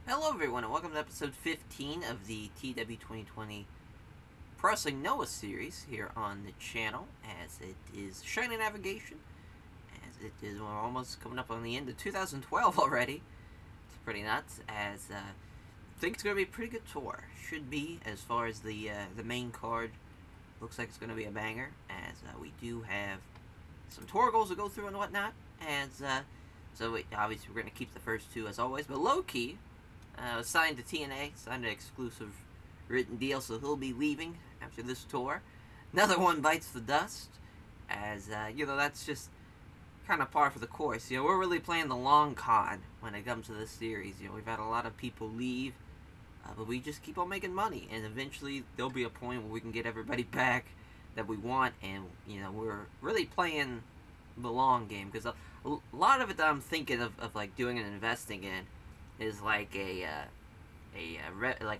Hello everyone and welcome to episode 15 of the TEW 2020 Pro Wrestling Noah series here on the channel, as it is Shiny Navigation, as it is, we're almost coming up on the end of 2012 already. It's pretty nuts, as I think it's going to be a pretty good tour. Should be, as far as the main card. Looks like it's going to be a banger, as we do have some tour goals to go through and whatnot, as obviously we're going to keep the first two as always, but low-key, was signed to TNA, signed an exclusive written deal, so he'll be leaving after this tour. Another one bites the dust, as, that's just kind of par for the course. We're really playing the long con when it comes to this series. We've had a lot of people leave, but we just keep on making money, and eventually there'll be a point where we can get everybody back that we want, and, we're really playing the long game, because a lot of it that I'm thinking of like, doing and investing in is like a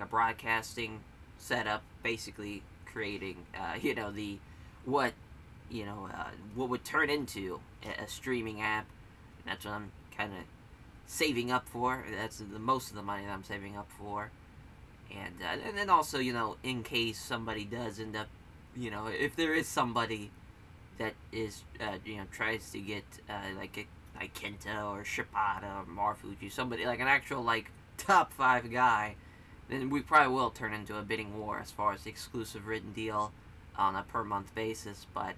broadcasting setup, basically creating what would turn into a streaming app. And that's what I'm kind of saving up for. That's the most of the money that I'm saving up for. And then also, in case somebody does end up, if there is somebody that is tries to get like Kenta or Shibata or Marufuji, somebody like an actual like top 5 guy, then we probably will turn into a bidding war as far as the exclusive written deal on a per month basis. But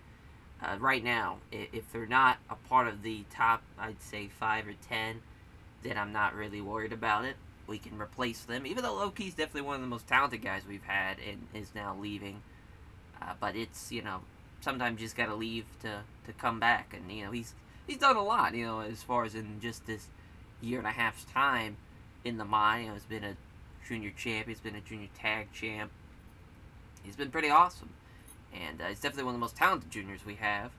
right now, if they're not a part of the top, I'd say 5 or 10, then I'm not really worried about it. We can replace them, even though Loki's definitely one of the most talented guys we've had and is now leaving. But it's, sometimes you just gotta leave to come back, and he's done a lot, as far as in just this year and a half's time in the mine. He's been a junior champ, he's been a junior tag champ. He's been pretty awesome, and he's definitely one of the most talented juniors we have.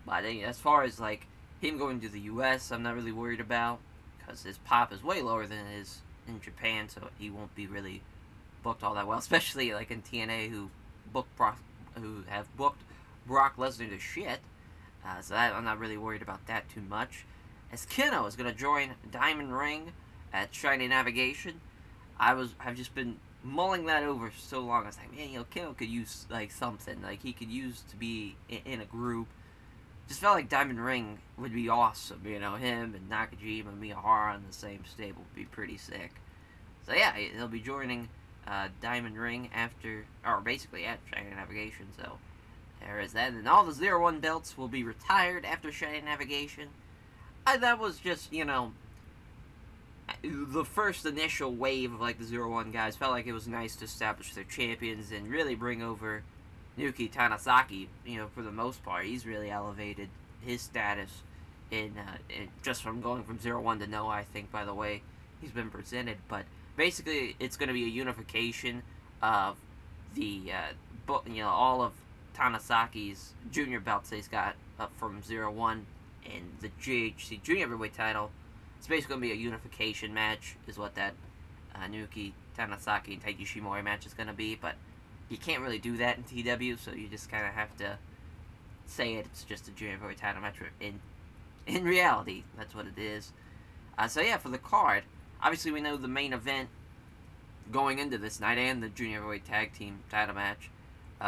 But as far as like him going to the U.S., I'm not really worried about, because his pop is way lower than it is in Japan, so he won't be really booked all that well, especially like in TNA, who have booked Brock Lesnar to shit. So I'm not really worried about that too much. As Keno is going to join Diamond Ring at Shiny Navigation, I've just been mulling that over for so long. I was like, man, Keno could use like something. Like he could use to be in a group. Just felt like Diamond Ring would be awesome. Him and Nakajima and Miyahara in the same stable would be pretty sick. So yeah, he'll be joining Diamond Ring basically at Shiny Navigation. So there is that, and all the 0-1 belts will be retired after Shiny Navigation. That was just, the first initial wave of, like, the 0-1 guys. Felt like it was nice to establish their champions and really bring over Naoki Tanasaki, for the most part. He's really elevated his status in just from going from 0-1 to Noah, I think, by the way he's been presented. But basically, it's going to be a unification of the, all of Tanasaki's junior belts that he's got up from 0-1 and the GHC junior heavyweight title. It's basically going to be a unification match, is what that Naoki Tanasaki and Taiji Shimori match is going to be. But you can't really do that in TW, so you just kind of have to say it's just a junior heavyweight title match. In reality, that's what it is. So yeah, for the card, obviously we know the main event going into this night and the junior heavyweight tag team title match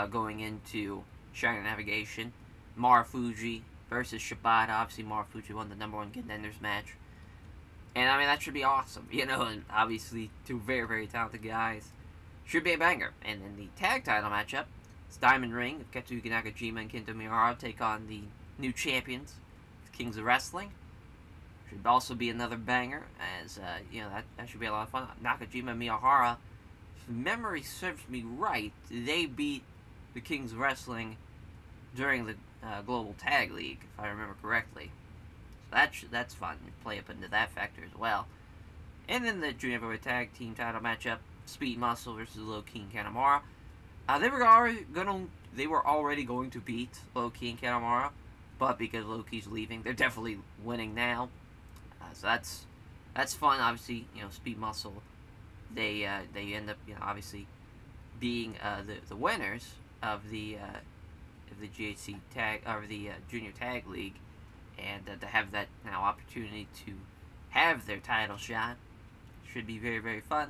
going into Shiny Navigation. Marufuji versus Shibata. Obviously, Marufuji won the #1 contenders match. And, that should be awesome. And obviously, two very, very talented guys. Should be a banger. And then the tag title matchup, it's Diamond Ring. Katsuki Nakajima and Kento Miyahara take on the new champions, the Kings of Wrestling. Should also be another banger, as, that should be a lot of fun. Nakajima and Miyahara, if memory serves me right, they beat the Kings of Wrestling during the Global Tag League, if I remember correctly. So that's fun. You play up into that factor as well. And then the Junior Heavyweight Tag Team title matchup, Speed Muscle versus Low-Key and Kanemaru. They were already going to beat Low-Key and Kanemaru, but because Low-Key's leaving, they're definitely winning now. So that's fun. Obviously, Speed Muscle, they end up obviously being the winners of the GHC tag, or the Junior Tag League, and to have that now opportunity to have their title shot should be very, very fun.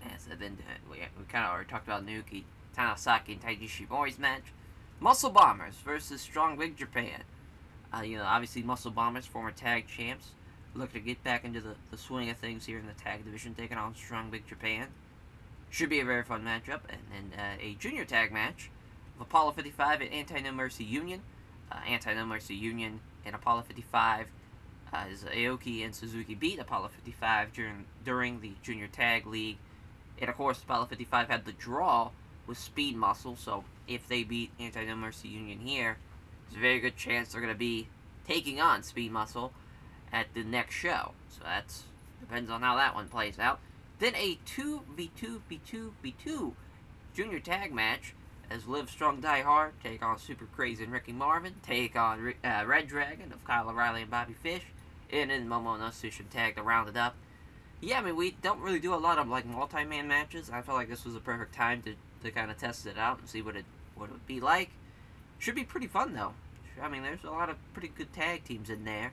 And so then we kind of already talked about Naoki Tanasaki and Taiji Shimori's match. Muscle Bombers versus Strong Big Japan. Obviously Muscle Bombers, former tag champs, look to get back into the swing of things here in the tag division, taking on Strong Big Japan. Should be a very fun matchup. And then a junior tag match of Apollo 55 and Anti-No Mercy Union. Anti-No Mercy Union and Apollo 55 as Aoki and Suzuki beat Apollo 55 during the Junior Tag League. And of course, Apollo 55 had the draw with Speed Muscle, so if they beat Anti-No Mercy Union here, there's a very good chance they're going to be taking on Speed Muscle at the next show. So that's depends on how that one plays out. Then a 2v2v2v2 Junior Tag match as Live Strong Die Hard take on Super Crazy and Ricky Marvin, take on Red Dragon of Kyle O'Reilly and Bobby Fish, and then Momo and Sushin tag to round it up. Yeah, I mean, we don't really do a lot of, like, multi-man matches. I felt like this was a perfect time to kind of test it out and see what it would be like. Should be pretty fun, though. I mean, there's a lot of pretty good tag teams in there.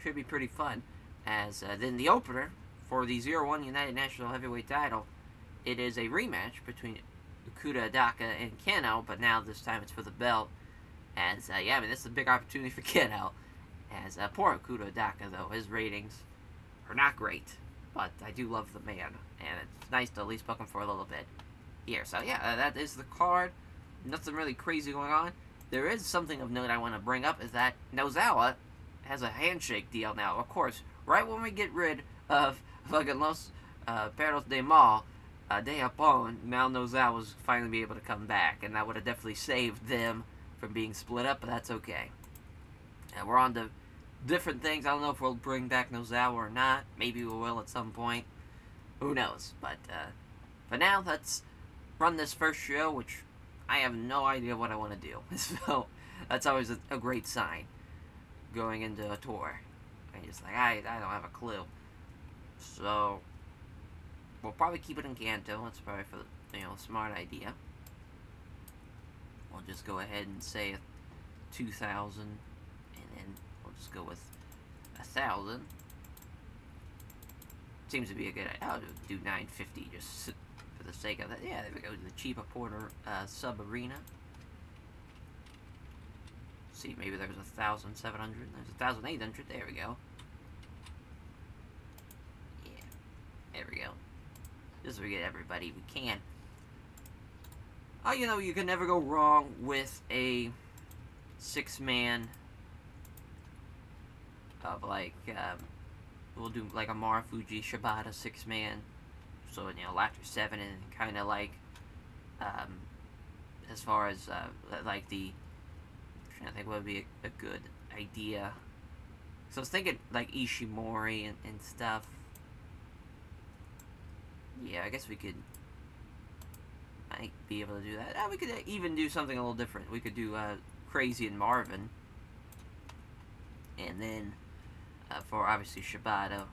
Should be pretty fun. As then the opener for the 0-1 United National Heavyweight title, it is a rematch between Okuda Adaka and Keno, but now this time it's for the belt. As, yeah, I mean, this is a big opportunity for Keno. As, poor Okuda Adaka, though, his ratings are not great. But I do love the man, and it's nice to at least book him for a little bit here. So, yeah, that is the card. Nothing really crazy going on. There is something of note I want to bring up, is that Nozawa has a handshake deal now. Of course, right when we get rid of fucking Los Perros de Mal, de Japón, now Nozawa's finally be able to come back, and that would have definitely saved them from being split up, but that's okay. And we're on to different things. I don't know if we'll bring back Nozawa or not. Maybe we will at some point. Who knows? But for now, let's run this first show, which I have no idea what I want to do. So that's always a great sign going into a tour. I just like, I don't have a clue. So we'll probably keep it in Kanto. That's probably for a smart idea. We'll just go ahead and say 2,000, and then we'll just go with 1,000. Seems to be a good idea. I'll do 950 just for the sake of that. Yeah, there we go. The Chiba Porter sub arena. See, maybe there's 1,700. There's 1,800. There we go. Yeah, there we go. Just so we get everybody we can. Oh, you can never go wrong with a 6-man of, like, we'll do, like, a Marufuji Shibata 6-man. So, Laughter 7, and kind of, like, as far as, like, I'm trying to think what would be a good idea. So I was thinking, like, Ishimori and stuff. Yeah, I guess we could might be able to do that. We could even do something a little different. We could do Crazy and Marvin. And then, for obviously Shibata,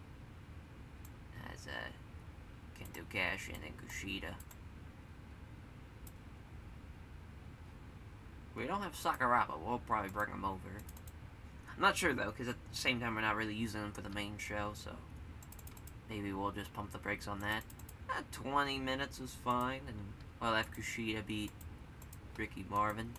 as Kento Kashin and Kushida. We don't have Sakuraba. We'll probably bring them over. I'm not sure, though, because at the same time we're not really using them for the main show, so maybe we'll just pump the brakes on that. 20 minutes is fine, and we'll have Kushida beat Ricky Marvin.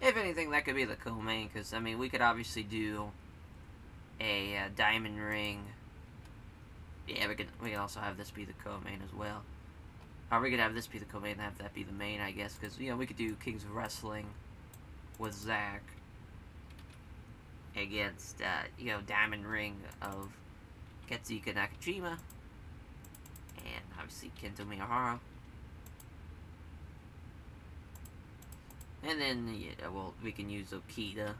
If anything, that could be the co-main, because, I mean, we could obviously do a Diamond Ring. Yeah, we can also have this be the co-main as well. Or we could have this be the co-main and have that be the main, I guess, because, we could do Kings of Wrestling with Zack against, Diamond Ring of Katsuhiko Nakajima, and obviously Kento Miyahara. And then, yeah, well, we can use Okita. I'm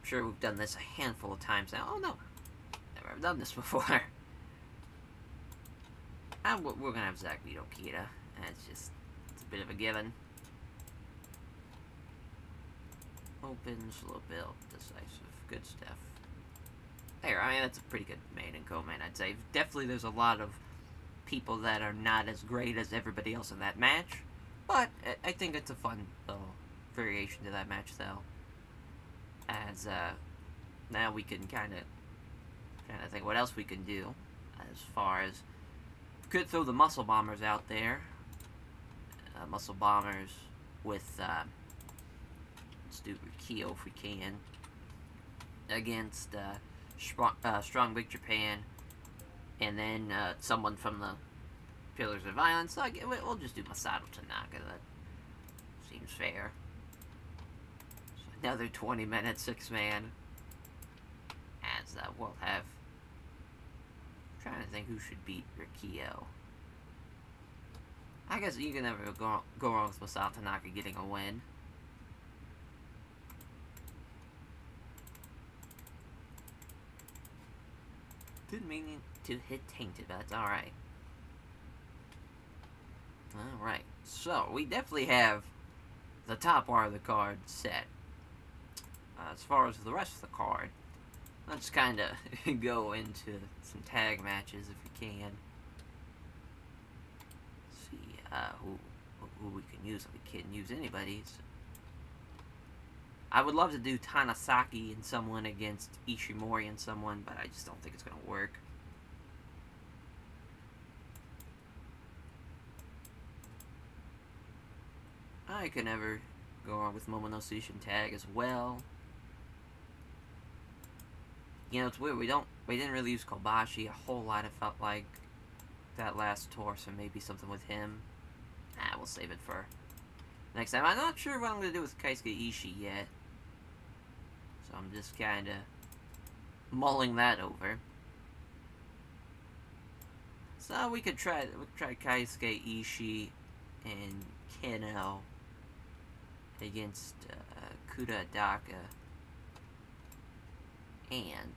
sure we've done this a handful of times now. Oh, no. Never done this before. And we're going to have Zack beat Okita. And it's a bit of a given. Open, slow build, decisive. Good stuff. There, I mean, that's a pretty good main and co-main, I'd say. Definitely there's a lot of people that are not as great as everybody else in that match. But I think it's a fun little variation to that match, though. As now we can kind of trying to think what else we can do. As far as could throw the muscle bombers out there. Muscle bombers with let's do Rikio if we can against Strong Big Japan, and then someone from the Pillars of Violence. So we'll just do Masato Tanaka. That seems fair. So another 20-minute 6-man. As we'll have. I'm trying to think who should beat Rikio. I guess you can never go wrong with Masato Tanaka getting a win. Didn't mean to hit tainted, but that's alright. Alright, so we definitely have the top part of the card set. As far as the rest of the card, let's kind of go into some tag matches if we can. See who we can use. If we can't use anybody's. I would love to do Tanasaki and someone against Ishimori and someone, but I just don't think it's going to work. I could never go wrong with Momonosuke Tag as well. You know, it's weird, we didn't really use Kobashi a whole lot, it felt like, that last tour, so maybe something with him. We'll save it for next time. I'm not sure what I'm going to do with Keisuke Ishii yet. So I'm just kind of mulling that over. So we could try Keisuke Ishii and Keno against Kuda Daka. And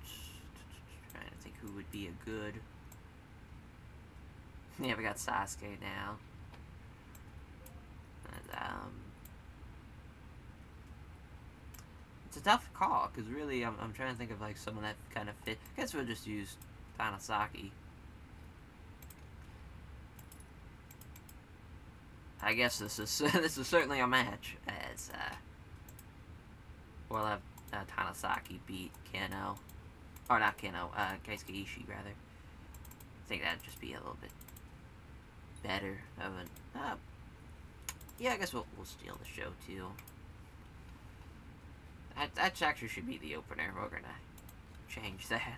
trying to think who would be a good. Yeah, we got Sasuke now. And, it's a tough call because really, I'm trying to think of like someone that kind of fit. I guess we'll just use Tanasaki. I guess this is certainly a match as we'll have Tanasaki beat Keno, or not Keno, Keisuke Ishii rather. I think that'd just be a little bit better of an. Yeah, I guess we'll steal the show too. That actually should be the opener. We're gonna change that.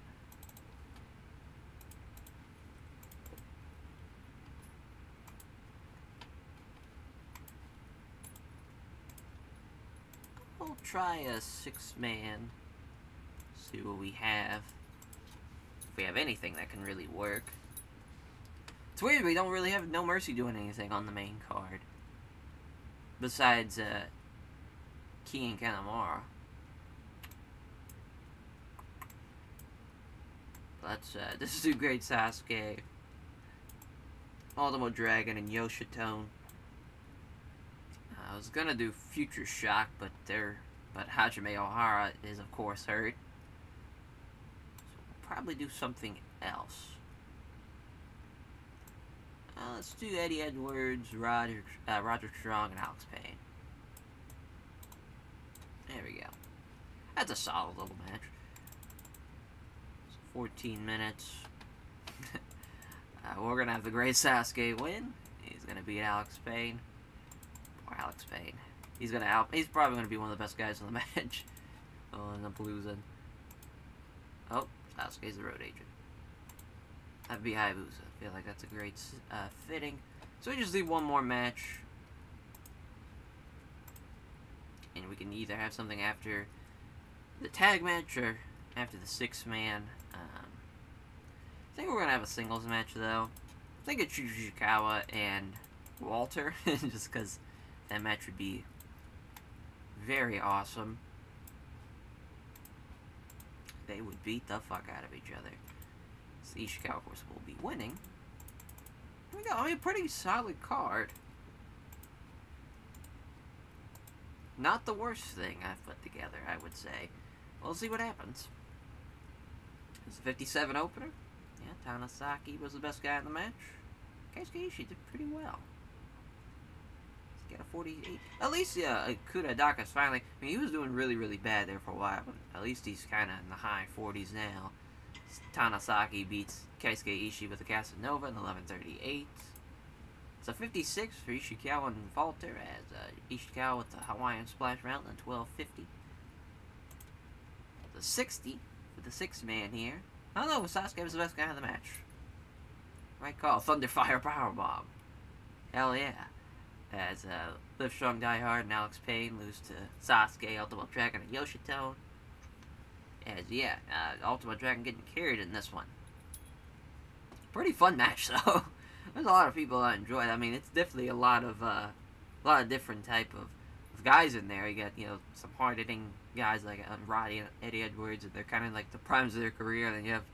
We'll try a 6-man. See what we have. If we have anything that can really work. It's weird, we don't really have No Mercy doing anything on the main card. Besides, Key and Kanemaru. Let's, this is a great Sasuke. Ultimo Dragon and Yoshitone. I was gonna do Future Shock, but Hajime Ohara is of course hurt. So we'll probably do something else. Let's do Eddie Edwards, Roger Strong, and Alex Payne. There we go. That's a solid little match. 14 minutes. We're gonna have the great Sasuke win. He's gonna beat Alex Payne. Poor Alex Payne. He's probably gonna be one of the best guys in the match. In the Palooza. Oh, Sasuke's the road agent. That'd be Hayabusa. I feel like that's a great fitting. So we just need one more match. And we can either have something after the tag match or after the 6-man. I think we're going to have a singles match, though. I think it's Yujikawa and Walter, just because that match would be very awesome. They would beat the fuck out of each other. So Ishikawa, of course, will be winning. Here we go. I mean, pretty solid card. Not the worst thing I've put together, I would say. We'll see what happens. It's a 57 opener. Yeah, Tanasaki was the best guy in the match. Keisuke Ishii did pretty well. Let's get a 48. At least, yeah, Kuradaka's finally... I mean, he was doing really, really bad there for a while, but at least he's kind of in the high 40s now. Tanasaki beats Keisuke Ishii with a Casanova in 11:38. It's a 56 for Ishikawa and Walter, as Ishikawa with the Hawaiian Splash Mountain in 12:50. The 60 for the 6th man here. I don't know, Sasuke was the best guy in the match. Right call. Thunderfire Powerbomb. Hell yeah. As Live Strong Die Hard and Alex Payne lose to Sasuke, Ultimate Dragon, and Yoshitown. As, yeah, Ultimate Dragon getting carried in this one. Pretty fun match, though. There's a lot of people that enjoy it. I mean, it's definitely a lot of different type of guys in there. You got, you know, some hard-hitting guys like Roddy and Eddie Edwards, and they're kind of like the primes of their career. And then you have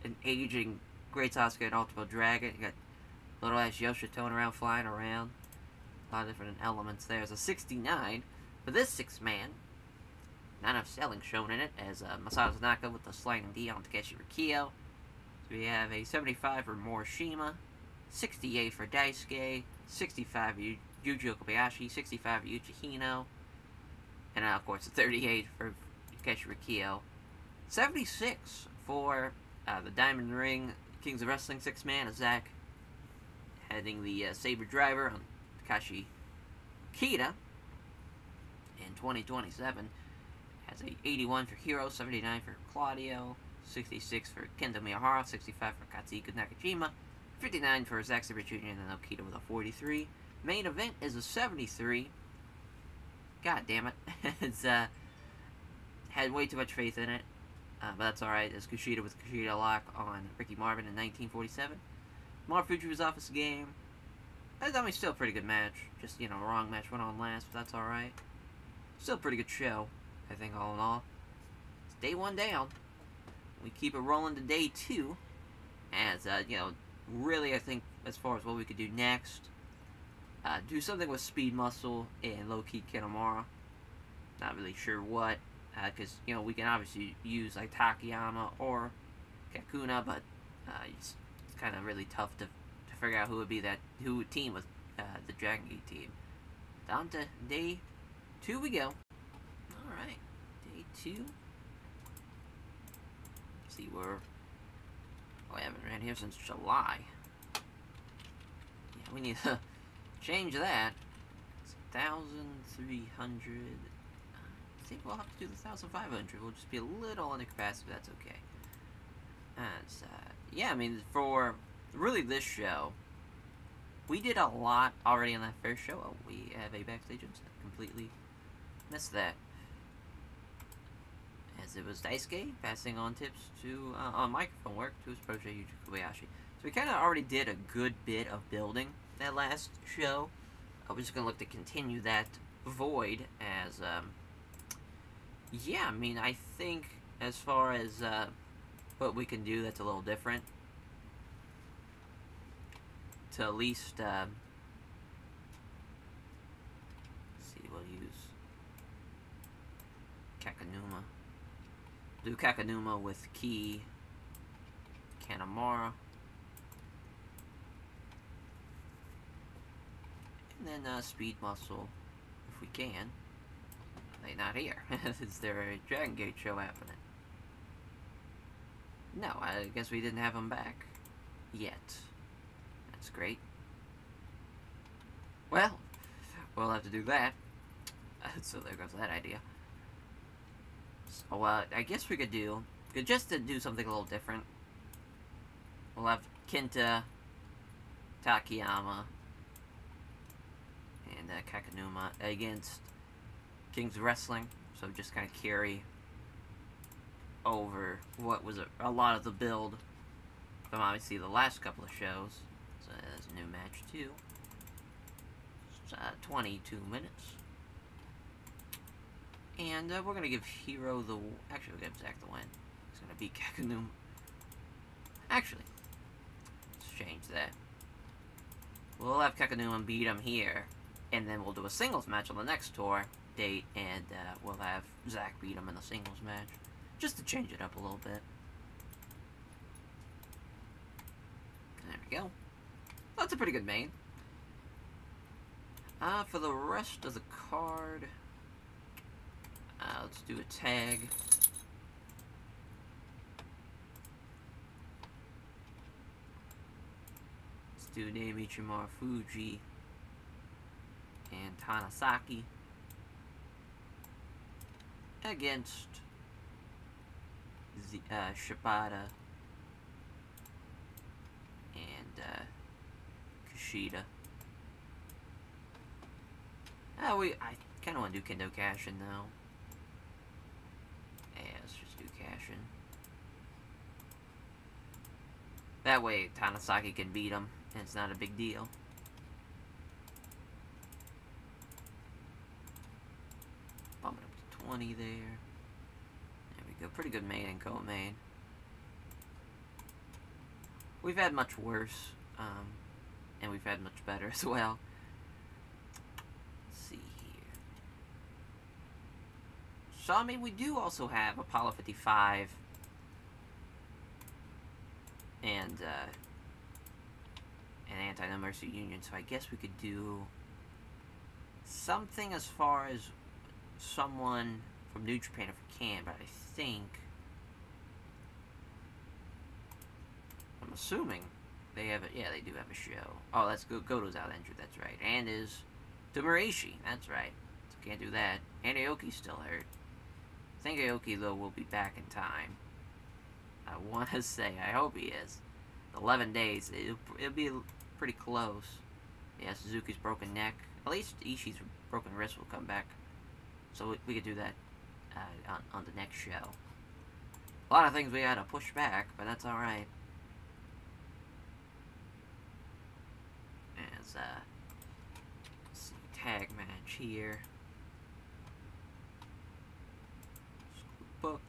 an aging Great Sasuke and Ultimate Dragon. You got little ass Yoshitown around, flying around. A lot of different elements there. There's a 69 for this 6th man. Not enough selling shown in it, as Masato Tanaka with the sliding D on Takeshi Rikio. So we have a 75 for Morishima, 68 for Daisuke, 65 for Yuji Okabayashi, 65 for Yuji Hino, and of course a 38 for Takeshi Rikio. 76 for the Diamond Ring Kings of Wrestling 6-man, Zack heading the Saber Driver on Takashi Kita in 2027. Has a 81 for Hiro, 79 for Claudio, 66 for Kendo Miyahara, 65 for Katsuhiko Nakajima, 59 for Zack Sabre Jr. and then Okita with a 43. Main event is a 73. God damn it. It's had way too much faith in it. But that's alright. It's Kushida with Kushida lock on Ricky Marvin in 1947. Marufuji was off his game. I mean, still a pretty good match. Just, you know, wrong match went on last, but that's alright. Still a pretty good show, I think, all in all. It's day 1 down. We keep it rolling to day 2. As, you know, really, I think, as far as what we could do next, do something with Speed Muscle and Low Key Kinemura. Not really sure what, because, you know, we can obviously use, like, Takayama or Kakuna, but it's kind of really tough to figure out who would team with the Dragon Gate team. Down to day 2 we go. Alright, day 2. Let's see where... Oh, I haven't ran here since July. Yeah, we need to change that. It's 1,300. I think we'll have to do the 1,500. We'll just be a little under capacity, but that's okay. And, yeah, I mean, for really this show, we did a lot already on that first show. Oh, we have a backstage incident. Completely missed that. As it was Daisuke passing on tips to, on microphone work to his protege Yuji Kobayashi. So we kind of already did a good bit of building that last show. We're just going to look to continue that void as, yeah, I mean, I think as far as, what we can do that's a little different, to at least, let's see, we'll use Kakanuma. Do Kakanuma with Ki, Kanemaru, and then Speed Muscle, if we can. They're not here. Is there a Dragon Gate show happening? No, I guess we didn't have them back yet. That's great. Well, we'll have to do that. So there goes that idea. So, I guess we could do, just to do something a little different, we'll have Kenta, Takayama, and Kakanuma against Kings of Wrestling. So just kind of carry over what was a lot of the build from obviously the last couple of shows. So there's a new match too. It's 22 minutes. And we're going to give Hiro the... Actually, we'll give Zack the win. He's going to beat Kakanuma. Actually, let's change that. We'll have Kakanuma beat him here. And then we'll do a singles match on the next tour date. And we'll have Zack beat him in the singles match. Just to change it up a little bit. There we go. That's a pretty good main. For the rest of the card, let's do a tag. Let's do Naomichi Marufuji and Tanasaki against Shibata and Kushida. I kind of want to do Kendo Cashin though. Yeah, let's just do Cashin. That way Tanasaki can beat him, and it's not a big deal. Bump it up to 20 there. There we go. Pretty good main and co-main. We've had much worse, and we've had much better as well. Let's see here. So, I mean, we do also have Apollo 55 and an Anti-No Mercy Union, so I guess we could do something as far as someone from New Japan if we can, but I think, I'm assuming they have it. Yeah, they do have a show. Oh, that's Goto's out injured, that's right. And is Tomarishi, that's right. So can't do that. And Aoki's still hurt. I think Aoki, though, will be back in time. I want to say, I hope he is. 11 days, it'll be pretty close. Yeah, Suzuki's broken neck. At least Ishii's broken wrist will come back. So we could do that on the next show. A lot of things we gotta push back, but that's alright. As, let's see, tag match here. Booked.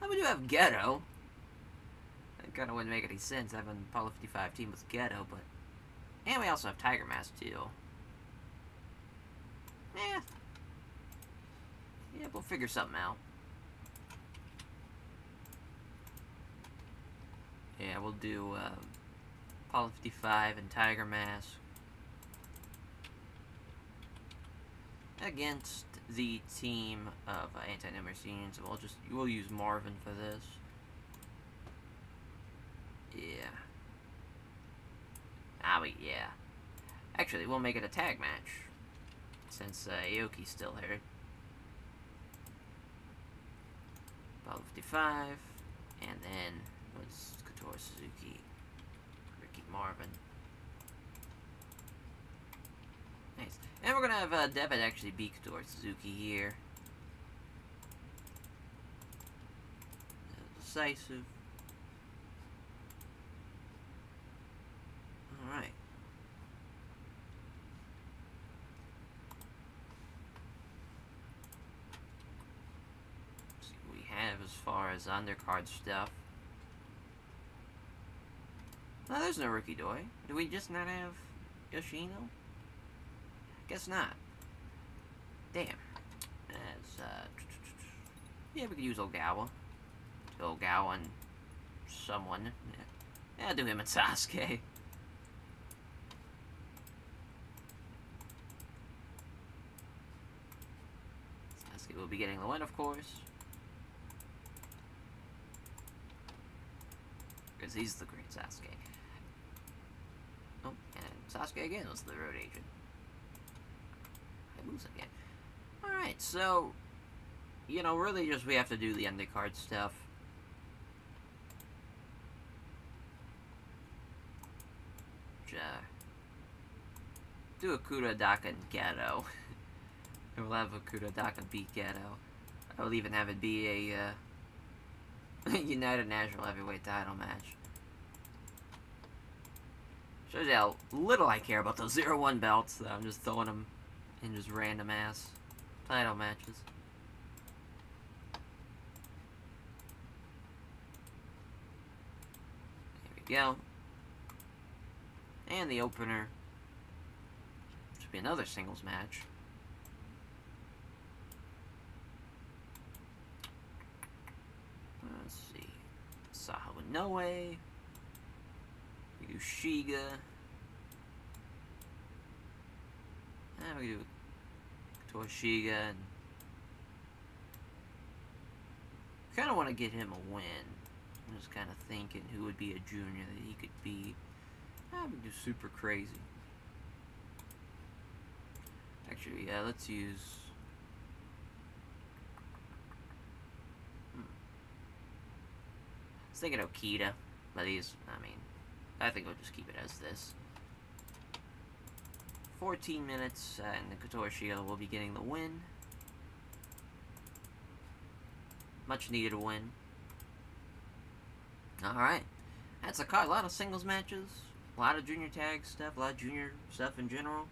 We do have Ghetto. It kind of wouldn't make any sense having Apollo 55 team with Ghetto, but... And we also have Tiger Mask, too. Yeah, we'll figure something out. Yeah, we'll do Apollo 55 and Tiger Mask against the team of Anti-No Mercy Union, so we'll use Marvin for this. Yeah. Yeah. Actually, we'll make it a tag match, since Aoki's still hurt. Apollo 55, and then was Kotori Suzuki, Ricky Marvin. Nice. And we're gonna have Devitt actually beat Kotori Suzuki here. Decisive. Alright. See what we have as far as undercard stuff. No, there's no Rookie Doi. Do we just not have Yoshino? Guess not. Damn. As, yeah, we could use Ogawa. Ogawa and someone. Yeah, do him and Sasuke. Sasuke will be getting the win, of course. Because he's the great Sasuke. Oh, and Sasuke again was the road agent. I lose again. Alright, so, you know, really just we have to do the undercard stuff. Do Akuda, Daka, and Geto. We'll have Akuda, Daka beat Geto. I will even have it be a United National Heavyweight title match. Shows you how little I care about those 0-1 belts, that I'm just throwing them in just random ass title matches. There we go. And the opener should be another singles match. Let's see. Saha and Inoue. We do Shiga. And we do Couture Shiga. And kind of want to get him a win. I'm just kind of thinking who would be a junior that he could be. I would do Super Crazy. Actually, yeah, let's use... I was thinking Okita, but I think we'll just keep it as this. 14 minutes, and the Couture Shiga will be getting the win. Much needed win. Alright. That's a card. A lot of singles matches. A lot of junior tag stuff. A lot of junior stuff in general.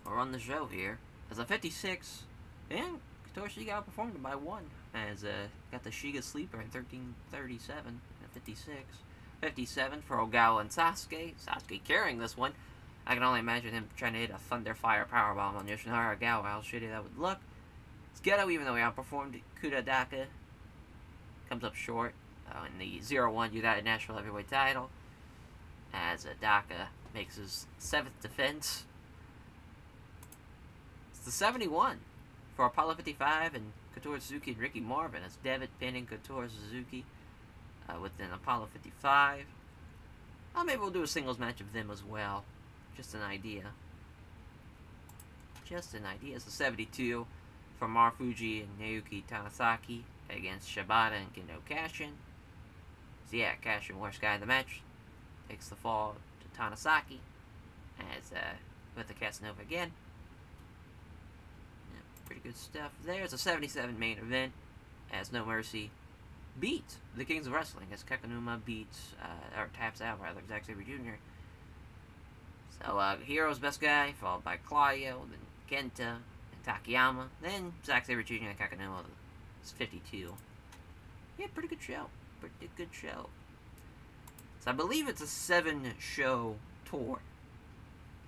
We'll run the show here. As a 56, and Couture Shiga outperformed him by 1. As got the Shiga sleeper in 13:37 at 56. 57 for Ogawa and Sasuke. Sasuke carrying this one. I can only imagine him trying to hit a Thunder Fire Powerbomb on Yoshinari Ogawa. How shitty that would look. It's Geto, even though he outperformed Kudadaka. Comes up short in the 0-1 United National Heavyweight title. As Daka makes his 7th defense. It's the 71 for Apollo 55 and Couture Suzuki and Ricky Marvin as Devitt pinning Couture Suzuki within Apollo 55. Maybe we'll do a singles match of them as well. Just an idea. Just an idea. It's the 72 for Marufuji and Naoki Tanasaki against Shibata and Kendo Kashin. So yeah, Kashin, worst guy in the match, takes the fall to Tanasaki as with the Casanova again. Yeah, pretty good stuff there. It's a 77 main event as No Mercy beats the Kings of Wrestling as Kakanuma beats, or taps out rather, Zack Sabre Jr. So Hero's best guy, followed by Claudio, then Kenta, and Takayama, then Zack Sabre Jr. and Kakanuma. It's 52. Yeah, pretty good show. Pretty good show. So I believe it's a 7-show tour.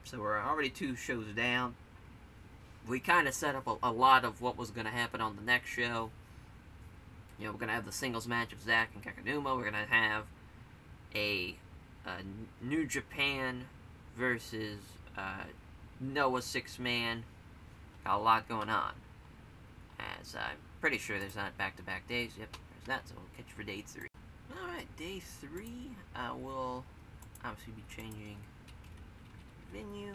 So we're already 2 shows down. We kind of set up a lot of what was going to happen on the next show. You know, we're going to have the singles match of Zack and Kakanuma. We're going to have a New Japan versus Noah 6-man. Got a lot going on. As I'm pretty sure there's not back-to-back days. Yep, there's that, so we'll catch you for day 3. Alright, day 3, we'll obviously be changing venue.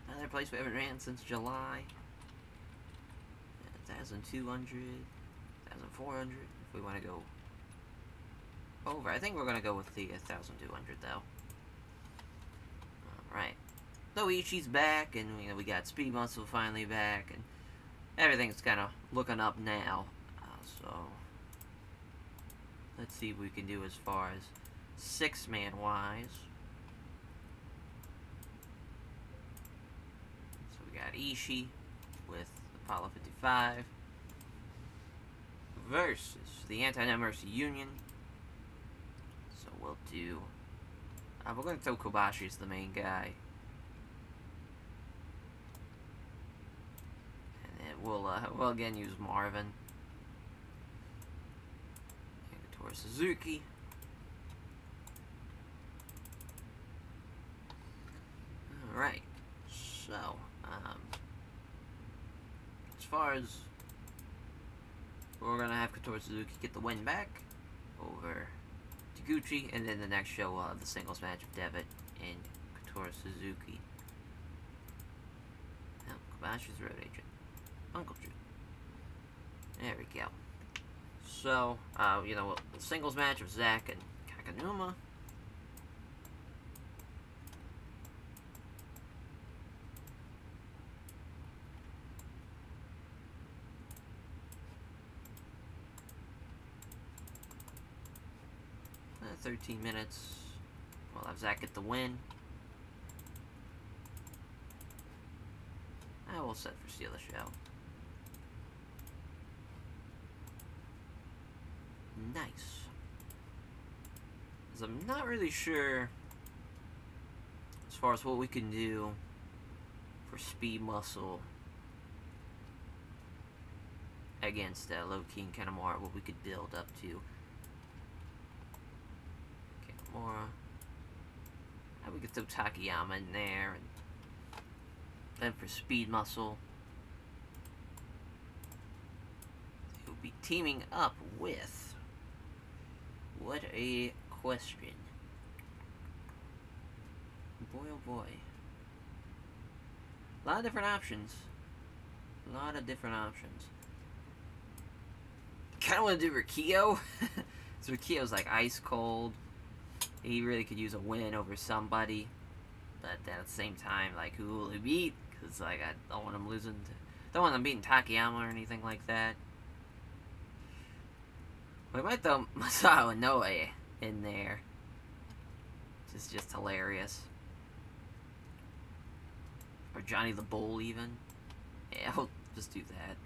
Another place we haven't ran since July. 1,200, 1,400, if we want to go over. I think we're going to go with the 1,200, though. Alright. So Ishii's back, and you know, we got Speed Muscle finally back, and everything's kind of looking up now. So let's see what we can do as far as 6-man wise. So we got Ishii with Apollo 55 versus the Anti-No Mercy Union. So we'll do... we're going to throw Kobashi as the main guy. We'll again use Marvin. And Couture Suzuki. Alright. So, as far as we're going to have Couture Suzuki get the win back over Taguchi, and then the next show we'll have the singles match of Devitt and Couture Suzuki. Now, Kobashi's road agent. Uncle Drew. There we go. So, you know, the singles match of Zack and Kakanuma. 13 minutes. We'll have Zack get the win. I will set for Steal the Show. Nice. Because I'm not really sure as far as what we can do for Speed Muscle against Low King Kanemaru, what we could build up to. Naito Takayama in there. And then for Speed Muscle, he'll be teaming up with... What a question. Boy, oh boy. A lot of different options. A lot of different options. Kind of want to do Rikio. So Rikio's like ice cold. He really could use a win over somebody. But then at the same time, like, who will he beat? Because, like, I don't want him losing to... Don't want him beating Takayama or anything like that. We might throw Masao Inoue in there. Which is just hilarious. Or Johnny the Bull, even. Yeah, I'll just do that.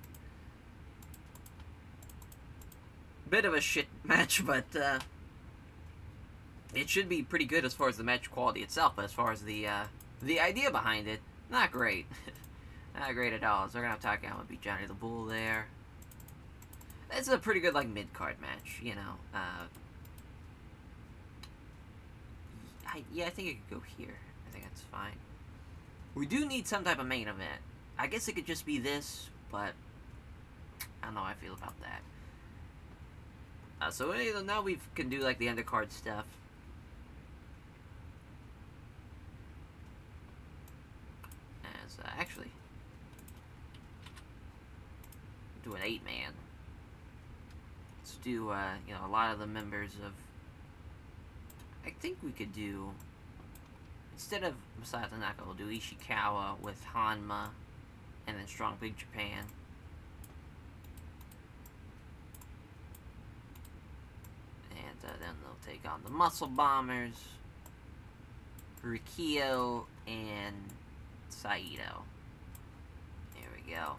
Bit of a shit match, but, it should be pretty good as far as the match quality itself, but as far as the idea behind it, not great. Not great at all. So we're gonna have Takayama beat Johnny the Bull there. It's a pretty good, like, mid-card match, you know. Yeah, I think it could go here. I think that's fine. We do need some type of main event. I guess it could just be this, but I don't know how I feel about that. So now we can do, like, the undercard stuff. As, actually, do an 8-man. Let's do, you know, a lot of the members of... I think we could do... Instead of Masato Tanaka, we'll do Ishikawa with Hanma, and then Strong Big Japan. And then they'll take on the Muscle Bombers, Rikio, and Saito. Here we go.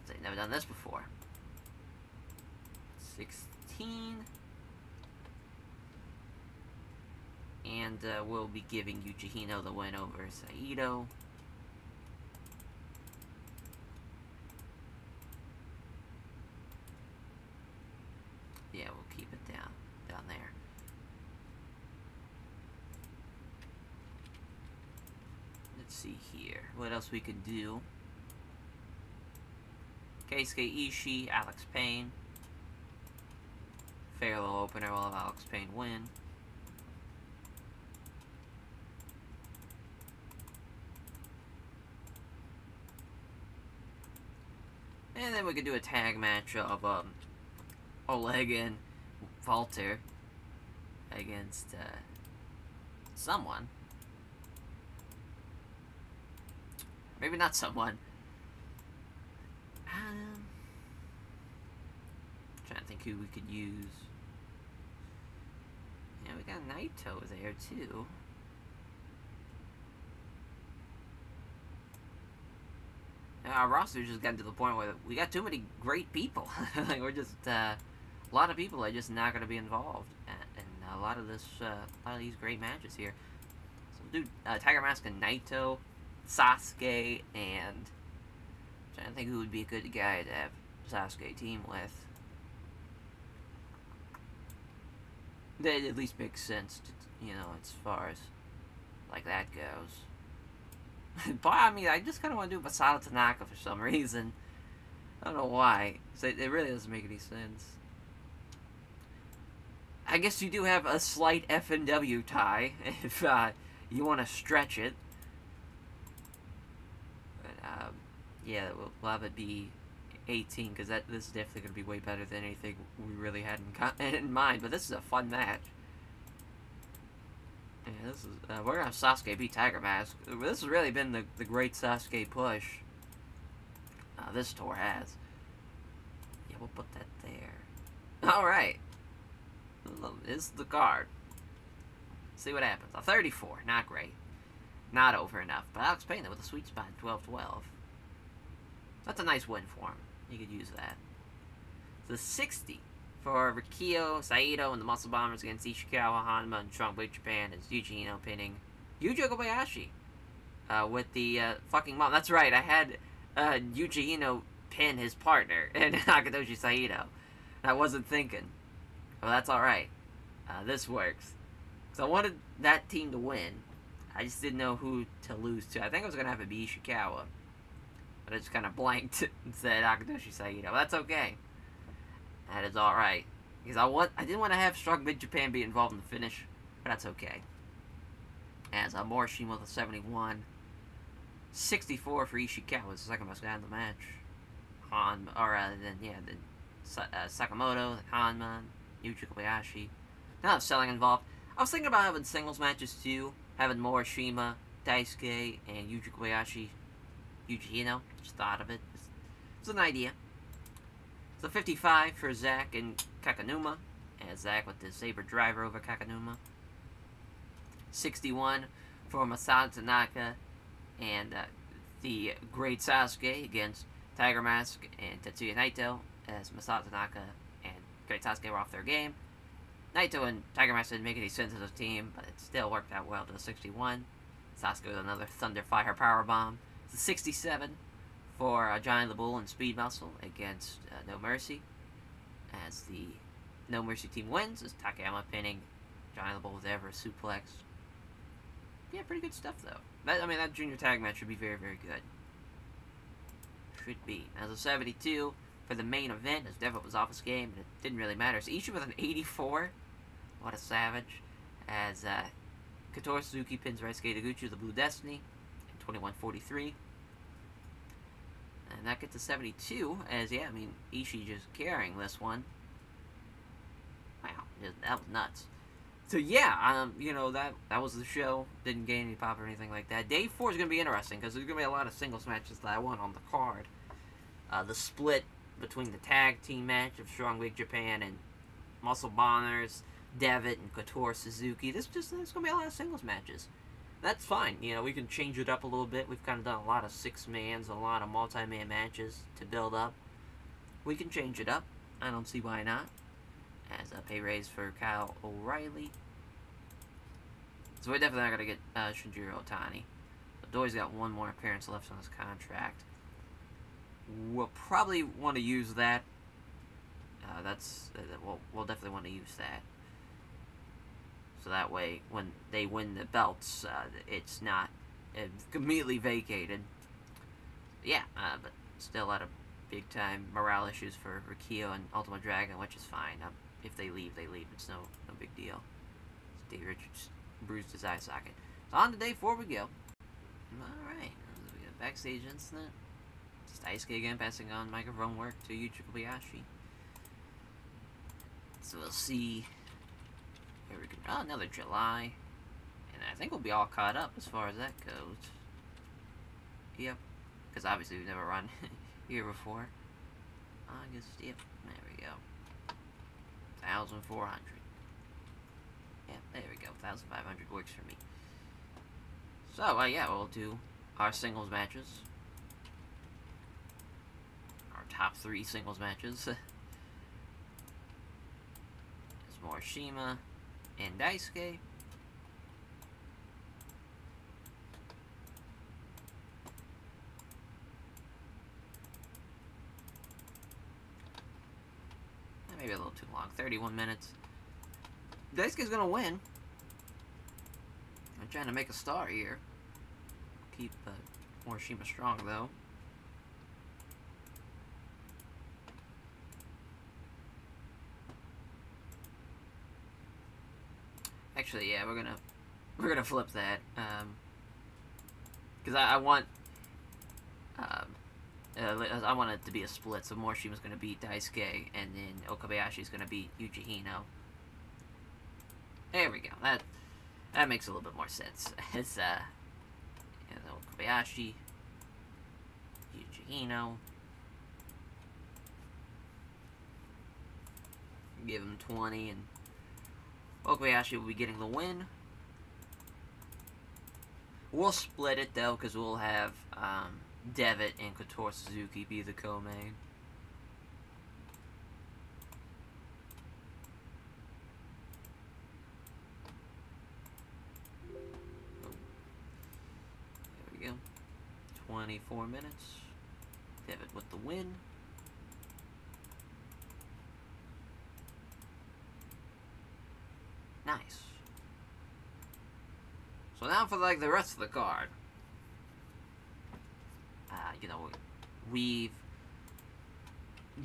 I've never done this before. 16. And we'll be giving Yujihino the win over Saito. Yeah, we'll keep it down there. Let's see here. What else we could do? Keisuke Ishii, Alex Payne. Fair little opener. We'll have Alex Payne win. And then we could do a tag match of Oleg and Walter against someone. Maybe not someone. Trying to think who we could use. Yeah, we got Naito there too. Our roster just gotten to the point where we got too many great people. Like, we're just a lot of people are just not going to be involved in a lot of these great matches here. So we'll do Tiger Mask and Naito, Sasuke, and I'm trying to think who would be a good guy to have Sasuke team with. That at least makes sense, to, you know, as far as like that goes. But I mean, I just kind of want to do Masato Tanaka for some reason. I don't know why. So it really doesn't make any sense. I guess you do have a slight FNW tie if you want to stretch it. But yeah, we'll have it be 18 because this is definitely going to be way better than anything we really had in mind. But this is a fun match. Yeah, this is we're gonna have Sasuke beat Tiger Mask. This has really been the great Sasuke push. This tour has. Yeah, we'll put that there. All right, this is the card. See what happens. A 34, not great, not over enough. But Alex Payne with a sweet spot, 12-12. That's a nice win for him. You could use that. So 60. For Rikio, Saito, and the Muscle Bombers against Ishikawa, Hanma, and Strong Big Japan is Yujihino pinning Yuji Kobayashi with the fucking mom. That's right, I had Yujihino pin his partner and Nakatoshi Saito. I wasn't thinking. Well, that's alright. This works. Because So I wanted that team to win. I just didn't know who to lose to. I think I was going to have it be Ishikawa. But I just kind of blanked and said Akatoshi Saito. That's okay. That is alright. Because I didn't want to have Strong Big Japan be involved in the finish. But that's okay. As Morishima with a 71. 64 for Ishikawa was the second most guy in the match. Sakamoto, Hanma, Yuji Kobayashi. Now there's selling involved. I was thinking about having singles matches too. Having Morishima, Daisuke, and Yuji Kobayashi, Yuji Hino. Just thought of it. It's an idea. So 55 for Zack and Kakanuma. And Zack with the Saber Driver over Kakanuma. 61 for Masato Tanaka and the Great Sasuke against Tiger Mask and Tetsuya Naito, as Masato Tanaka and Great Sasuke were off their game. Naito and Tiger Mask didn't make any sense as a team, but it still worked out well to the 61. Sasuke with another Thunder Fire Powerbomb. It's a 67 for Johnny the Bull and Speed Muscle against No Mercy, as the No Mercy team wins, as Takayama pinning Johnny the Bull with ever suplex. Yeah, pretty good stuff, though. That junior tag match should be very, very good. Should be. As a 72 for the main event, as Devitt was off his game, and it didn't really matter. So Ishii with an 84. What a savage. As Kotaro Suzuki pins Ryusuke Taguchi, the Blue Destiny, at 21:43. And that gets to 72, as, yeah, Ishii just carrying this one. Wow, that was nuts. So yeah, that was the show. Didn't gain any pop or anything like that. Day 4 is going to be interesting because there's going to be a lot of singles matches that I want on the card. The split between the tag team match of Strong Big Japan and Muscle Bonners, Devitt and Kotaro Suzuki. There's going to be a lot of singles matches. That's fine. We can change it up a little bit. We've kind of done a lot of 6-mans, a lot of multi-man matches to build up. We can change it up. I don't see why not. As a pay raise for Kyle O'Reilly. So we're definitely not going to get Shinjiro Otani. But Doi's got one more appearance left on his contract. We'll probably want to use that. We'll definitely want to use that. So that way, when they win the belts, it's not immediately vacated. Yeah, but still a lot of big-time morale issues for Rikio and Ultimo Dragon, which is fine. If they leave, they leave. It's no big deal. Dave Richards bruised his eye socket. So on to day 4 we go. Alright, we got a backstage incident. It's Daisuke again passing on microphone work to Yuji Kobayashi. So we'll see. Here we go. Oh, another July. And I think we'll be all caught up as far as that goes. Yep. Because obviously we've never run here before. August, yep. There we go. 1,400. Yeah, there we go. 1,500 works for me. So, yeah, we'll do our singles matches. Our top 3 singles matches. There's Morishima and Daisuke. Maybe a little too long. 31 minutes. Daisuke's gonna win. I'm trying to make a star here. Keep Morishima strong, though. Actually, yeah, we're gonna flip that. Because I want I want it to be a split, so Morishima's going to beat Daisuke, and then Okabayashi's going to beat Yuji Hino. There we go. That makes a little bit more sense. It's, Okabayashi, Yuji Hino. Give him 20, and Okabayashi will be getting the win. We'll split it, though, because we'll have, Devitt and Kotaro Suzuki be the co-main. Oh. There we go. 24 minutes. Devitt with the win. Nice. So now for like the rest of the card. You know, we've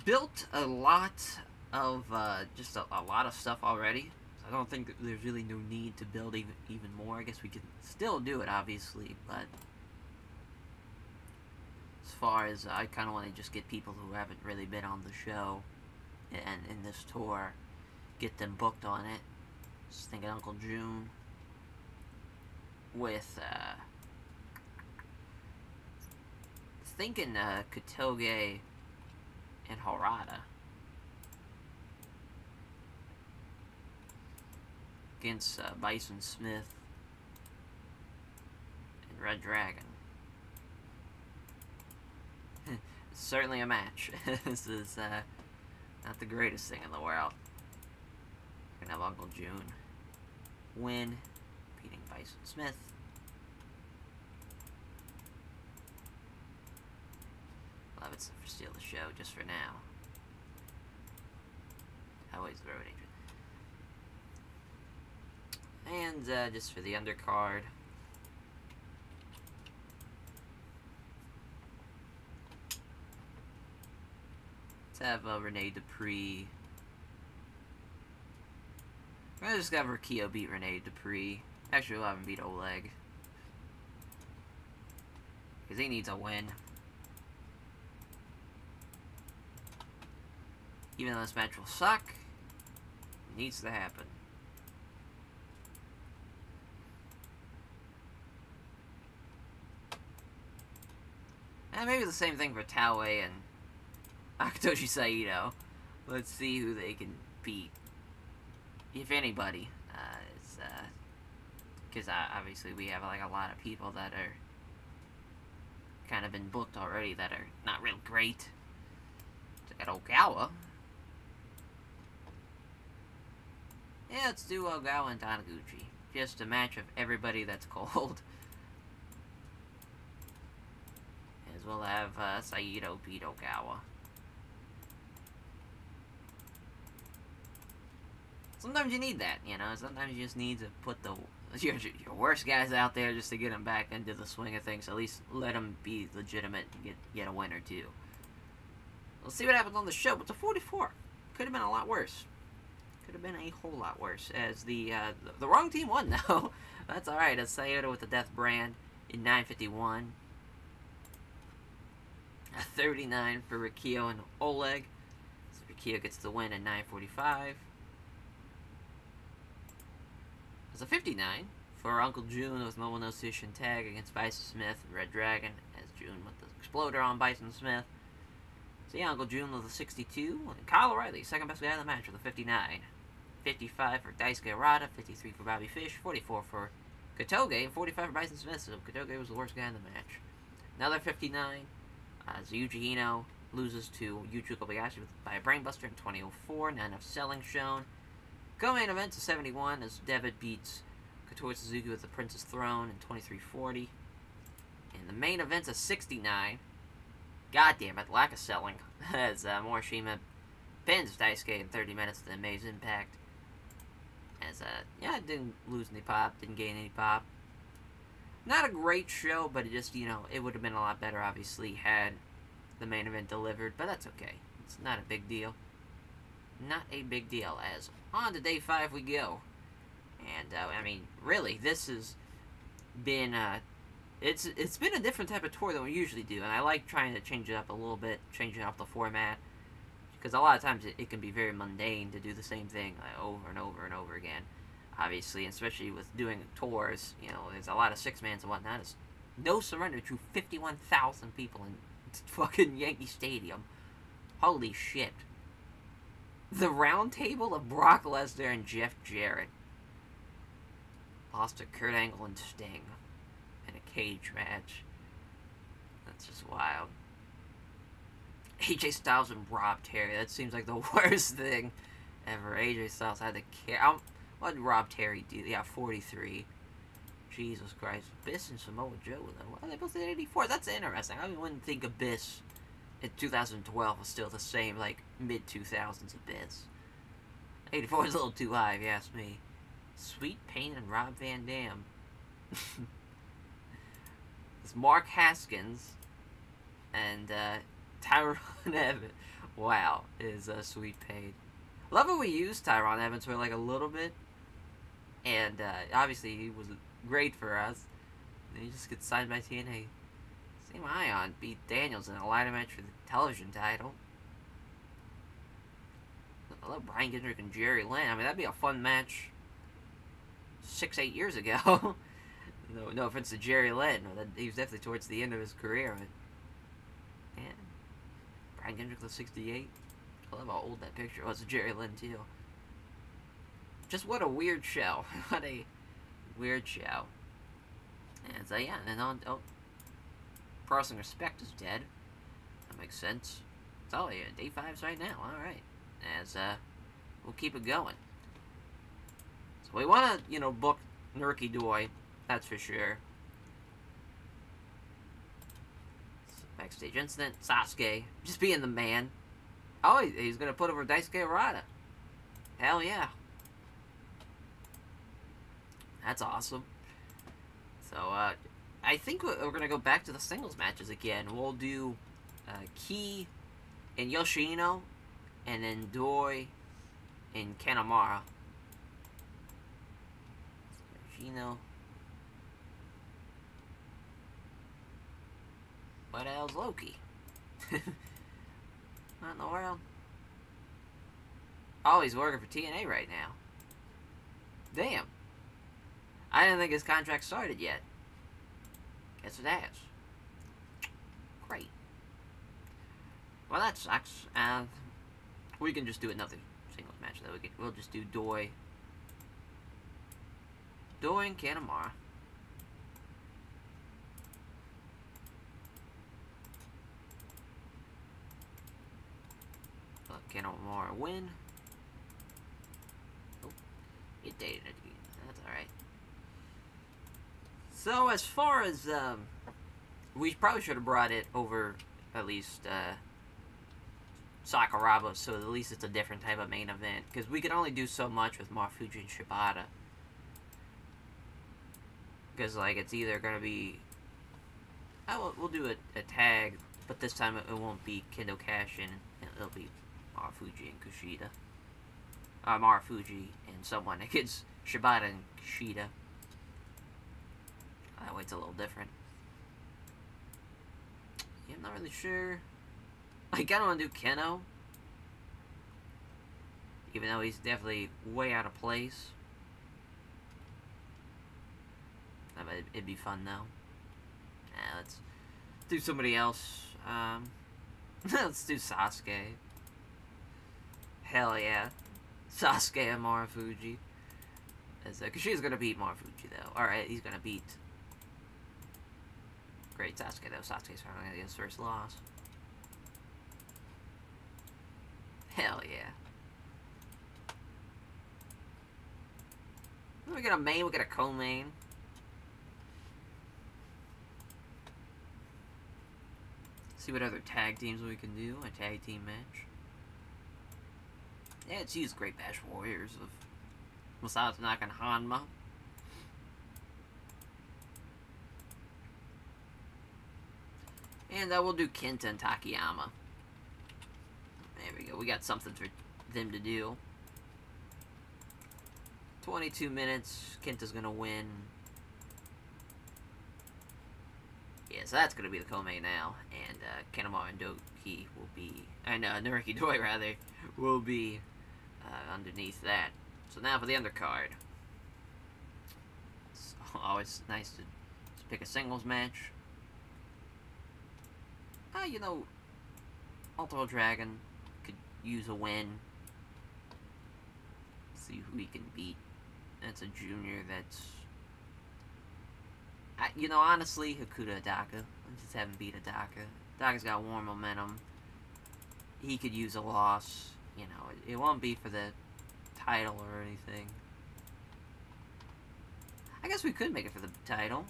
built a lot of just a lot of stuff already. So I don't think that there's really no need to build even more. I guess we can still do it, obviously, but as far as I kind of want to just get people who haven't really been on the show and in this tour, get them booked on it. Just thinking Uncle June with thinking Katoge and Harada against Bison Smith and Red Dragon. It's certainly a match. This is not the greatest thing in the world. We're gonna have Uncle June win, beating Bison Smith. Love it for steal the show just for now. Always the road agent. And just for the undercard. Let's have Rene Dupree. We're gonna just have Rikio beat Rene Dupree. Actually, we'll have him beat Oleg. Because he needs a win. Even though this match will suck, it needs to happen. And maybe the same thing for Taue and Akitoshi Saito. Let's see who they can beat. If anybody. Because obviously we have like a lot of people that are kind of been booked already that are not real great. At Ogawa. Yeah, let's do Ogawa and Taniguchi. Just a match of everybody that's cold. As we'll have Saito beat Ogawa. Sometimes you need that, you know. Sometimes you just need to put your worst guys out there just to get them back into the swing of things. At least let them be legitimate and get a win or two. We'll see what happens on the show, but the 44 could have been a lot worse. Could have been a whole lot worse. As the wrong team won, though. That's alright. It's Saito with the Death Brand in 9:51. 39 for Rikio and Oleg. So Rikio gets the win in 9:45. There's a 59 for Uncle June with Momono Sushin tag against Bison Smith and Red Dragon. As June with the Exploder on Bison Smith. So yeah, Uncle June with a 62. And Kyle O'Reilly, second best guy in the match with a 59. 55 for Daisuke Harada. 53 for Bobby Fish. 44 for Katoge. And 45 for Bison Smith. So Katoge was the worst guy in the match. Another 59. Yuji Hino loses to Yuji Kobayashi by a brainbuster in 2004. Not enough selling shown. Co-main event to 71 as Devitt beats Kotori Suzuki with the Princess Throne in 23:40. And the main event's a 69. God damn it, lack of selling. As Morishima pins Daisuke in 30 minutes to the Amaze Impact. As, yeah, didn't lose any pop, didn't gain any pop. Not a great show, but it just, you know, it would have been a lot better, obviously, had the main event delivered. But that's okay. It's not a big deal. Not a big deal, as on to day 5 we go. And, I mean, really, this has been, it's been a different type of tour than we usually do, and I like trying to change it up a little bit, changing up the format, because a lot of times it can be very mundane to do the same thing over and over and over again, obviously, especially with doing tours. You know, there's a lot of six-mans and whatnot. It's No Surrender drew 51,000 people in fucking Yankee Stadium. Holy shit. The round table of Brock Lesnar and Jeff Jarrett lost to Kurt Angle and Sting in a cage match. That's just wild. AJ Styles and Rob Terry. That seems like the worst thing ever. AJ Styles had to care. What did Rob Terry do? Yeah, 43. Jesus Christ. Abyss and Samoa Joe with them. Why are they both at 84? That's interesting. I wouldn't think Abyss in 2012 was still the same, like, mid-2000s Abyss. 84 is a little too high, if you ask me. Sweet Pain and Rob Van Dam. It's Mark Haskins and Tyron Evans. Wow, is Sweet Paid. Love how we used Tyron Evans for like a little bit, and obviously he was great for us. And he just gets signed by TNA. Same Ion beat Daniels in a ladder match for the television title. I love Brian Kendrick and Jerry Lynn. I mean, that'd be a fun match 6-8 years ago. no offense to Jerry Lynn. He was definitely towards the end of his career. But, man, Brian Kendrick was 68. I love how old that picture was of Jerry Lynn, too. Just what a weird show. What a weird show. And so, yeah, and then on... Oh, Crossing Respect is dead. That makes sense. Oh, yeah, day 5's right now. Alright. As, we'll keep it going. So we want to, book Nerky Doi. That's for sure. Backstage incident. Sasuke. Just being the man. Oh, he's going to put over Daisuke Harada. Hell yeah. That's awesome. So, I think we're going to go back to the singles matches again. We'll do Key and Yoshino, and then Doi and Kanemaru. Yoshino. What the hell's Loki? What in the world? Oh, he's working for TNA right now. Damn. I didn't think his contract started yet. Guess it has. Great. Well, that sucks. We can just do another singles match though. We'll just do Doi and Kanemaru. Let Kanemaru win. Oh, it dated it again. That's alright. So, as far as, we probably should have brought it over, at least, Sakuraba, so at least it's a different type of main event, because we can only do so much with Marufuji and Shibata. Because, like, it's either going to be, we'll do a tag, but this time it won't be Kendo Kashin, it'll be Marufuji and Kushida. Marufuji and someone against Shibata and Kushida. That way it's a little different. Yeah, I'm not really sure. I kind of want to do Keno. Even though he's definitely way out of place. It'd be fun though. Yeah, let's do somebody else. Let's do Sasuke. Hell yeah. Sasuke and Marufuji. Because she's going to beat Marufuji though. Alright, he's going to beat... Great, Sasuke though. Sasuke's finally going to get his first loss. Hell yeah. We get a main, we get a co-main. See what other tag teams we can do. A tag team match. Yeah, it's used Great Bash Warriors of Masato Tanaka and Hanma. And we'll do Kenta and Takayama. There we go. We got something for them to do. 22 minutes. Kenta's going to win. Yeah, so that's going to be the co-main now. And Kanemaru and Doki will be... Naruki Doi, rather, will be underneath that. So now for the undercard. It's always nice to just pick a singles match. Ultimo Dragon could use a win. See who he can beat. That's a junior that's... honestly, Hakuta Adaka. I just haven't beat Adaka. Adaka's got warm momentum. He could use a loss. It won't be for the title or anything. I guess we could make it for the title.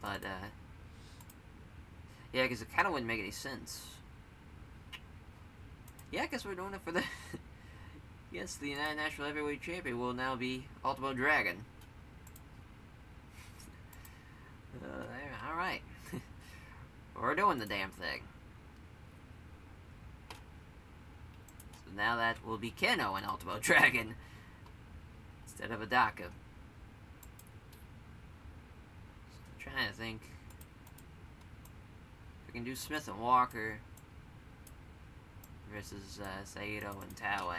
But, yeah, because it kind of wouldn't make any sense. Yeah, I guess we're doing it for the... guess the United National Heavyweight Champion will now be Ultimo Dragon. Alright. We're doing the damn thing. So now that will be Keno and Ultimo Dragon instead of Adaka. So I'm trying to think. We can do Smith and Walker versus Saito and Taue.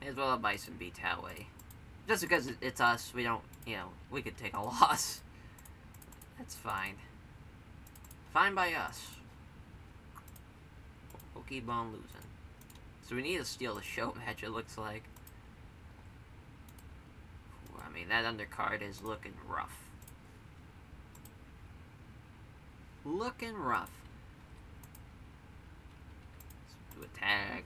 May as well have Bison beat Taue. Just because it's us, we don't, you know, we could take a loss. That's fine. Fine by us. We'll keep on losing. So we need to steal the show match, it looks like. I mean, that undercard is looking rough. Looking rough. Let's do a tag.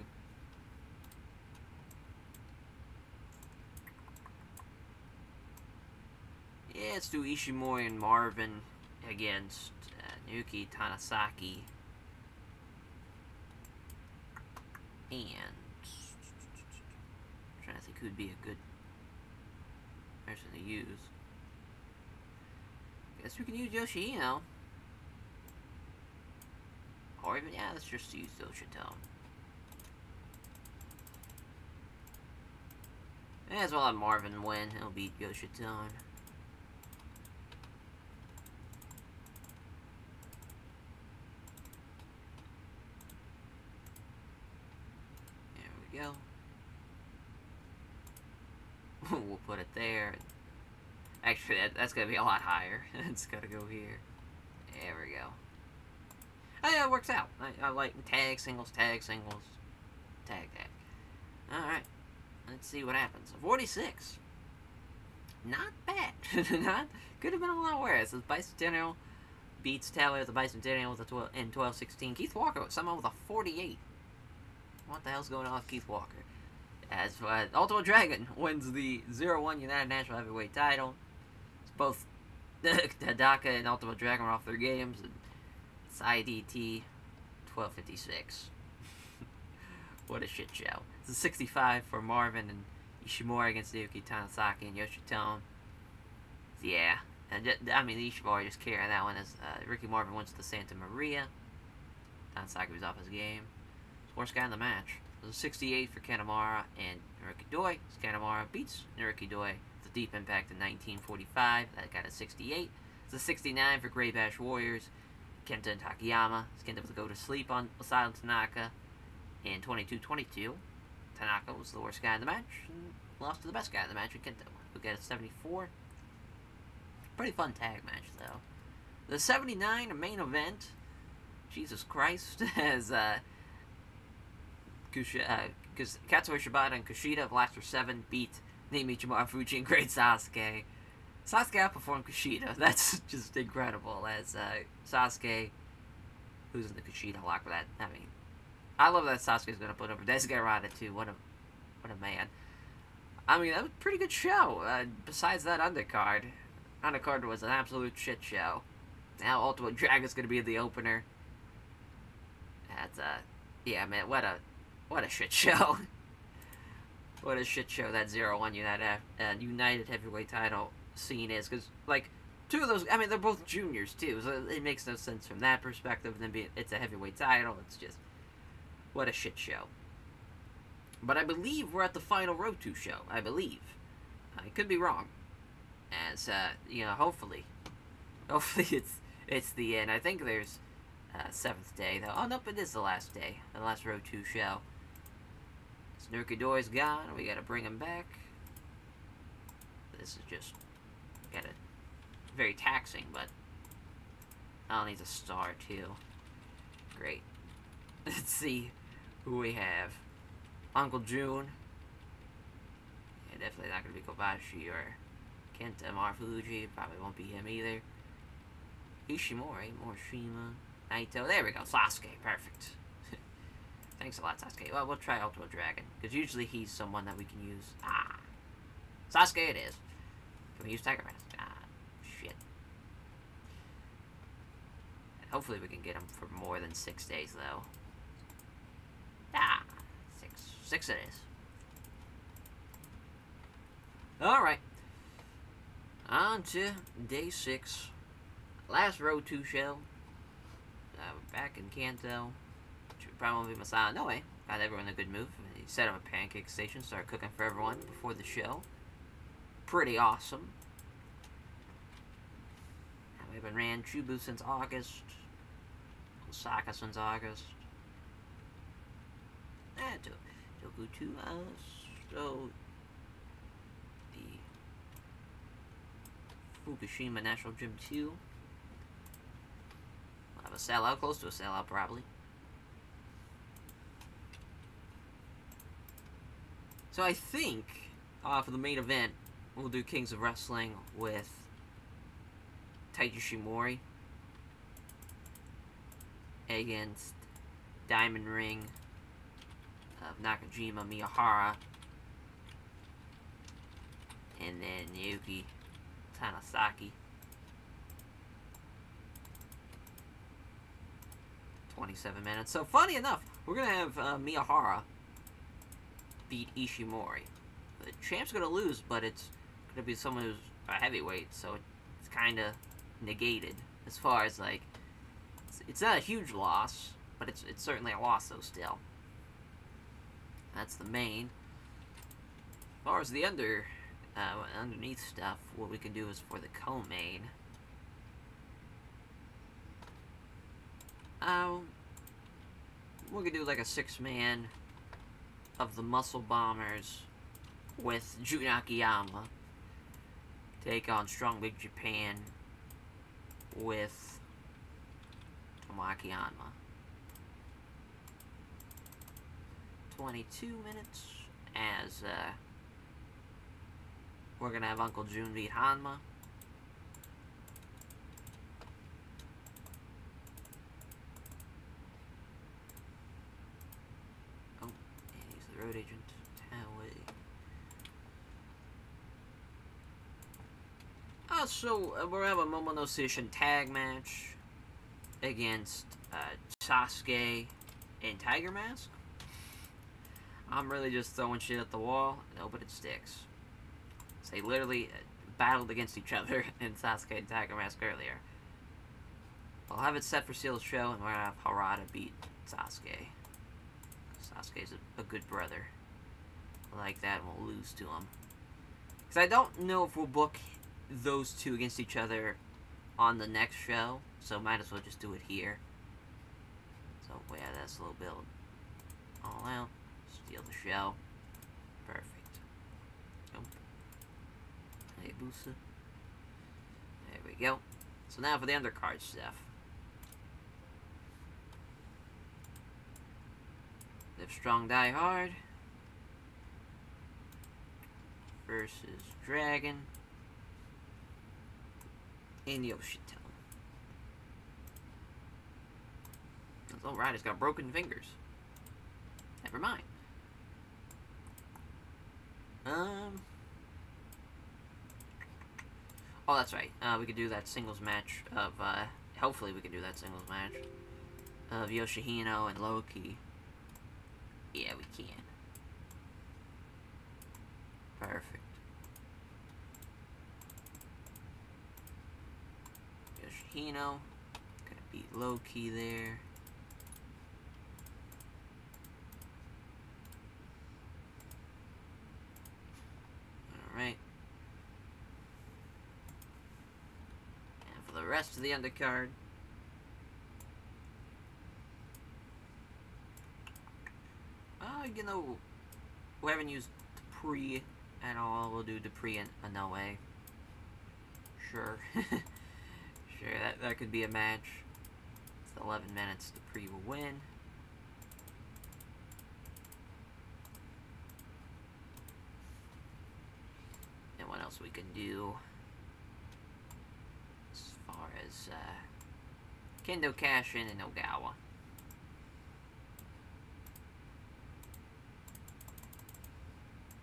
Yeah, let's do Ishimori and Marvin against Naoki Tanasaki. And I'm trying to think who'd be a good person to use. Guess we can use Yoshihino. Or even, yeah, let's just use Yoshito. May as well have Marvin win. He'll beat Yoshito. There we go. We'll put it there. Actually, that's going to be a lot higher. It's got to go here. There we go. Oh, yeah, it works out. I like tag, singles, tag, singles, tag, tag. Alright. Let's see what happens. 46. Not bad. Not, could have been a lot worse. The Bicentennial beats Taue with the Bicentennial with a in 12-16. Keith Walker somehow with a 48. What the hell's going on with Keith Walker? As Ultimo Dragon wins the 0-1 United National Heavyweight title. It's both Hidaka and Ultimo Dragon are off their games. And it's IDT 1256. What a shit show. It's a 65 for Marvin and Ishimori against Naoki Tanasaki and Yoshitone. Yeah. And I mean, Ishimori just carrying that one as Ricky Marvin wins to Santa Maria. Tanasaki was off his game. Worst guy in the match. It was a 68 for Kanemaru and Naruki Doi. Kanemaru beats Naruki Doi with a deep impact in 1945. That got a 68. It's a 69 for Grey Bash Warriors. Kenta and Takayama. Kenta was go to sleep on Asylum Tanaka in 22-22. Tanaka was the worst guy in the match and lost to the best guy in the match with Kenta. We got a 74. Pretty fun tag match though. The 79 main event. Jesus Christ, as Katsuyori Shibata and Kushida of Last 7 beat Naomichi Marufuji and Great Sasuke. Sasuke outperformed Kushida. That's just incredible. As Sasuke, who's in the Kushida lock for that. I mean, I love that Sasuke's going to put over Desgarada too. What a man. I mean, that was a pretty good show. Besides that undercard. Undercard was an absolute shit show. Now Ultimo Dragon's going to be the opener. That's yeah, man, what a shit show. What a shit show that 0-1 United Heavyweight title scene is. Because, like, two of those, I mean, they're both juniors, too. So it makes no sense from that perspective. And then it's a heavyweight title. It's just, what a shit show. But I believe we're at the final Road to show. I believe. I could be wrong. As, you know, hopefully it's the end. I think there's 7th day, though. Oh, nope, it is the last day. The last Road 2 show. Naruki Doi's gone. We gotta bring him back. This is just very taxing, but I'll need a star, too. Great. Let's see who we have. Uncle June. Yeah, definitely not gonna be Kobashi or Kenta Marufuji. Probably won't be him either. Ishimori, Morishima, Naito. There we go. Sasuke. Perfect. Thanks a lot, Sasuke. Well, we'll try Ultimo Dragon. Because usually he's someone that we can use. Ah. Sasuke it is. Can we use Tiger Mask? Ah. Shit. Hopefully we can get him for more than 6 days, though. Ah, 6. 6 it is. Alright. On to day 6. Last Road 2 show. We're back in Kanto. Which would probably be Masada. No way. Got everyone in a good mood. He set up a pancake station, started cooking for everyone before the show. Pretty awesome. We haven't ran Chubu since August. Osaka since August. Toku to us. So, the Fukushima National Gym 2. We'll have a sellout, close to a sellout probably. So I think, for the main event, we'll do Kings of Wrestling with Taiji Shimori against Diamond Ring of Nakajima Miyahara, and then Naoki Tanasaki. 27 minutes. So funny enough, we're gonna have Miyahara beat Ishimori. The champ's gonna lose, but it's gonna be someone who's a heavyweight, so it's kind of negated as far as like it's not a huge loss, but it's certainly a loss though still. That's the main. As far as the underneath stuff, what we can do is for the co-main. We could do like a 6-man of the Muscle Bombers with Jun Akiyama take on Strong Big Japan with Tomoaki Hanma. 22 minutes as we're gonna have Uncle Jun beat Hanma. Oh, and he's the road agent. So we're having a Momono Station tag match against Sasuke and Tiger Mask. I'm really just throwing shit at the wall and hoping it sticks. So they literally battled against each other in Sasuke and Tiger Mask earlier. I'll have it set for Seal's show, and we're gonna have Harada beat Sasuke. Sasuke's a good brother. I like that, and we'll lose to him. Because I don't know if we'll book those two against each other on the next show, so might as well just do it here. So yeah, that's a little build. All out, steal the show. Perfect. Oh. Hey, Busa. There we go. So now for the undercard stuff. Live Strong Die Hard versus Dragon and Yoshito. That's alright, it's got broken fingers. Never mind. Oh, that's right. We could do that singles match of, hopefully we can do that singles match of Yoshihino and Loki. Yeah, we can. Perfect. Yoshihino gonna beat Loki there. Alright. And for the rest of the undercard, you know, we haven't used Dupree at all. We'll do Dupree and Inoue. Sure. Sure, that could be a match. It's 11 minutes. Dupree will win. And what else we can do? As far as Kendo Kashin and Ogawa.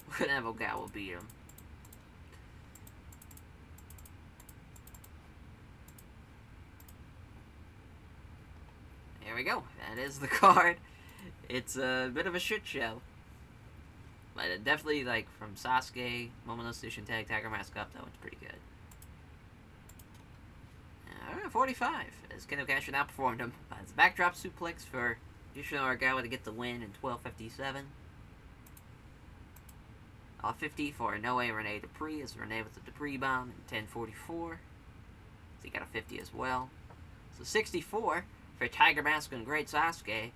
We're gonna have Ogawa beat him. we go. That is the card. It's a bit of a shit show. But it definitely, like, from Sasuke, Momono Sushin Tag, Tiger Mask up, that one's pretty good. Alright, 45. As Kendo Kashin outperformed him. It's a backdrop suplex for Yoshinori Aragawa to get the win in 12:57. 50 for Inoue Rene Dupree, as Rene with the Dupree bomb in 10:44. So he got a 50 as well. So 64 for Tiger Mask and Great Sasuke.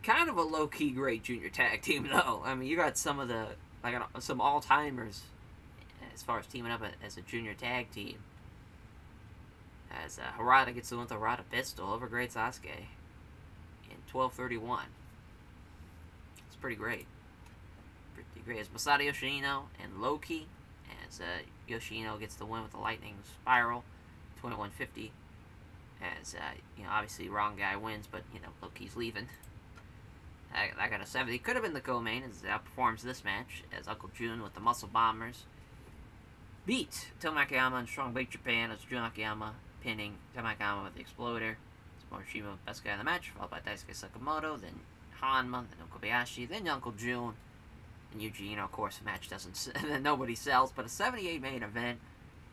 Kind of a low-key great junior tag team, though. I mean, you got some of the, like, some all-timers as far as teaming up as a junior tag team. As Harada gets the win with a Harada pistol over Great Sasuke in 12:31. It's pretty great. Pretty great. As Masato Yoshino and Loki, as Yoshino gets the win with the Lightning Spiral, 21:50. As, you know, obviously wrong guy wins, but, you know, Loki's leaving. I got a 70. Could have been the co-main, as it outperforms this match, as Uncle Jun with the Muscle Bombers beat Tomo Akiyama and Strong Big Japan, as Jun Akiyama pinning Tomo Akiyama with the Exploder. It's Morishima, best guy in the match, followed by Daisuke Sakamoto, then Hanma, then Kobayashi, then Uncle Jun, and Yuji. You know, of course, the match doesn't, nobody sells, but a 78 main event.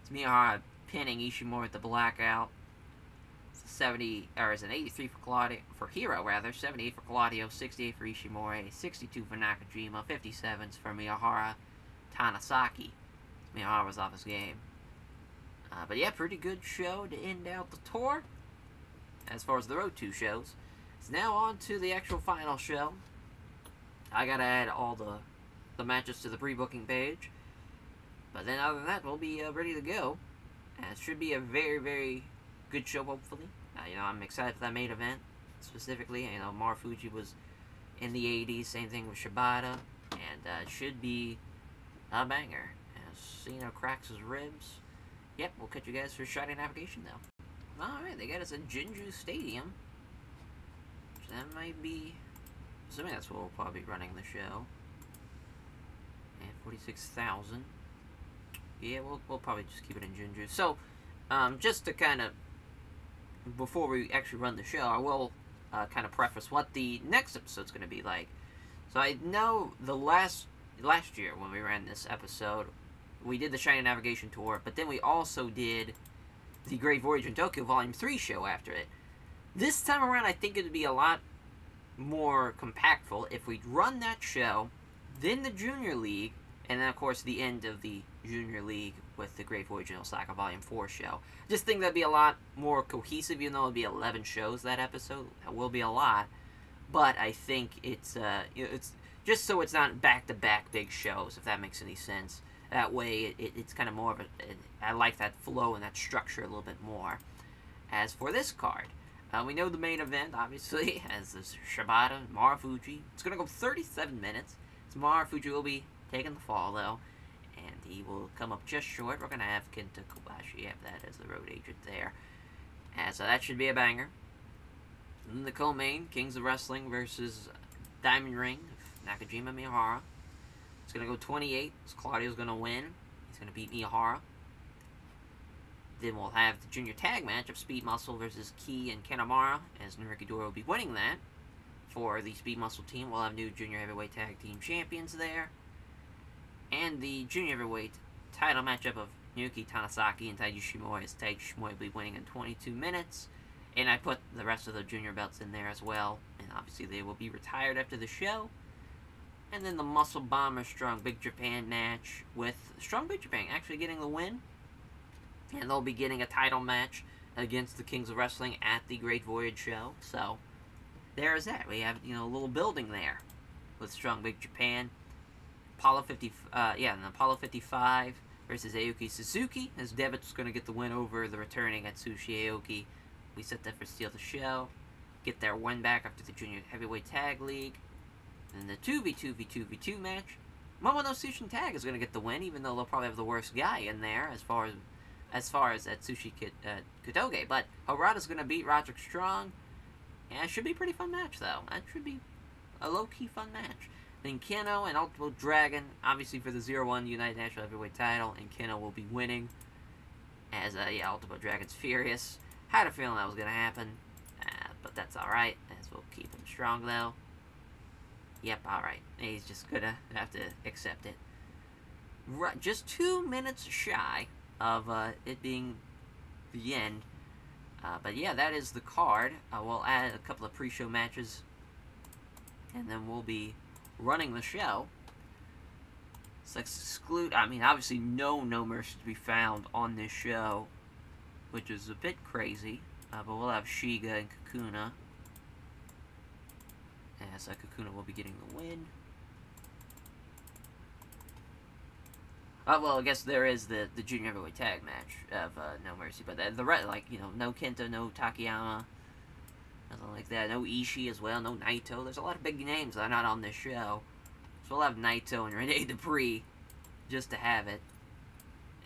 It's Miyahara pinning Ishimori with the Blackout. 70, or is an 83 for Claudio, for Hero rather, 78 for Claudio, 68 for Ishimori, 62 for Nakajima, 57s for Miyahara Tanasaki. Miyahara was off his game. But yeah, pretty good show to end out the tour. As far as the Road 2 shows. It's now on to the actual final show. I gotta add all the matches to the pre-booking page. But then other than that, we'll be ready to go. It should be a very, very good show, hopefully. You know, I'm excited for that main event, specifically. You know, Marufuji was in the 80s, same thing with Shibata, and it should be a banger. As Cena cracks his ribs. Yep, we'll catch you guys for Shining Navigation, though. Alright, they got us at Jinju Stadium. So that might be, assuming that's where we'll probably be running the show. And 46,000. Yeah, we'll probably just keep it in Jinju. So, just to kind of, before we actually run the show, I will kind of preface what the next episode's going to be like. So I know the last year when we ran this episode, we did the Shining Navigation tour, but then we also did the Great Voyage in Tokyo Volume 3 show after it. This time around, I think it would be a lot more compactful if we'd run that show, then the Junior League, and then, of course, the end of the Junior League with the Great Voyage in Osaka Volume 4 show. Just think that'd be a lot more cohesive, even though it'll be 11 shows that episode. That will be a lot. But I think it's just so it's not back-to-back big shows, if that makes any sense. That way, it's kind of more of a... I like that flow and that structure a little bit more. As for this card, we know the main event, obviously, as this Shibata, Marufuji. It's going to go 37 minutes. So Marufuji will be taking the fall, though. And he will come up just short. We're going to have Kenta Kobashi have that as the road agent there. So that should be a banger. And then the co-main, Kings of Wrestling versus Diamond Ring of Nakajima Miyahara. It's going to go 28. So Claudio's going to win. He's going to beat Miyahara. Then we'll have the junior tag match of Speed Muscle versus Ki and Kanemaru, as Naruki Dora will be winning that. For the Speed Muscle team, we'll have new junior heavyweight tag team champions there. And the junior heavyweight title matchup of Naoki Tanasaki and Taiji Shimoi, as Taiji Shimoi will be winning in 22 minutes. And I put the rest of the junior belts in there as well. And obviously they will be retired after the show. And then the Muscle Bomber Strong Big Japan match with Strong Big Japan actually getting the win. And they'll be getting a title match against the Kings of Wrestling at the Great Voyage show. So, there's that. We have, you know, a little building there with Strong Big Japan. Apollo 55 versus Aoki Suzuki, as Devitt's going to get the win over the returning Atsushi Aoki. We set that for Steal the Show. Get their win back after the Junior Heavyweight Tag League. And the 2v2v2v2 match. Momono Sushin Tag is going to get the win, even though they'll probably have the worst guy in there as far as Atsushi Kutoge. But Harada's going to beat Roderick Strong. And it should be a pretty fun match, though. That should be a low-key fun match. Then Keno and Ultimate Dragon, obviously for the 0-1 United National Heavyweight title, and Keno will be winning. As, Ultimate Dragon's furious. Had a feeling that was going to happen. but that's alright, as we'll keep him strong, though. Yep, alright. He's just gonna have to accept it. Right, just 2 minutes shy of it being the end. But yeah, that is the card. We'll add a couple of pre-show matches, and then we'll be running the show. So let's exclude, I mean, obviously no Mercy to be found on this show, which is a bit crazy. But we'll have Shiga and Kakuna. As Kakuna will be getting the win. Well, I guess there is the junior heavyweight tag match of No Mercy, but the rest, like, you know, no Kenta, no Takayama, nothing like that. No Ishii as well, no Naito. There's a lot of big names that are not on this show. So we'll have Naito and Rene Dupree just to have it.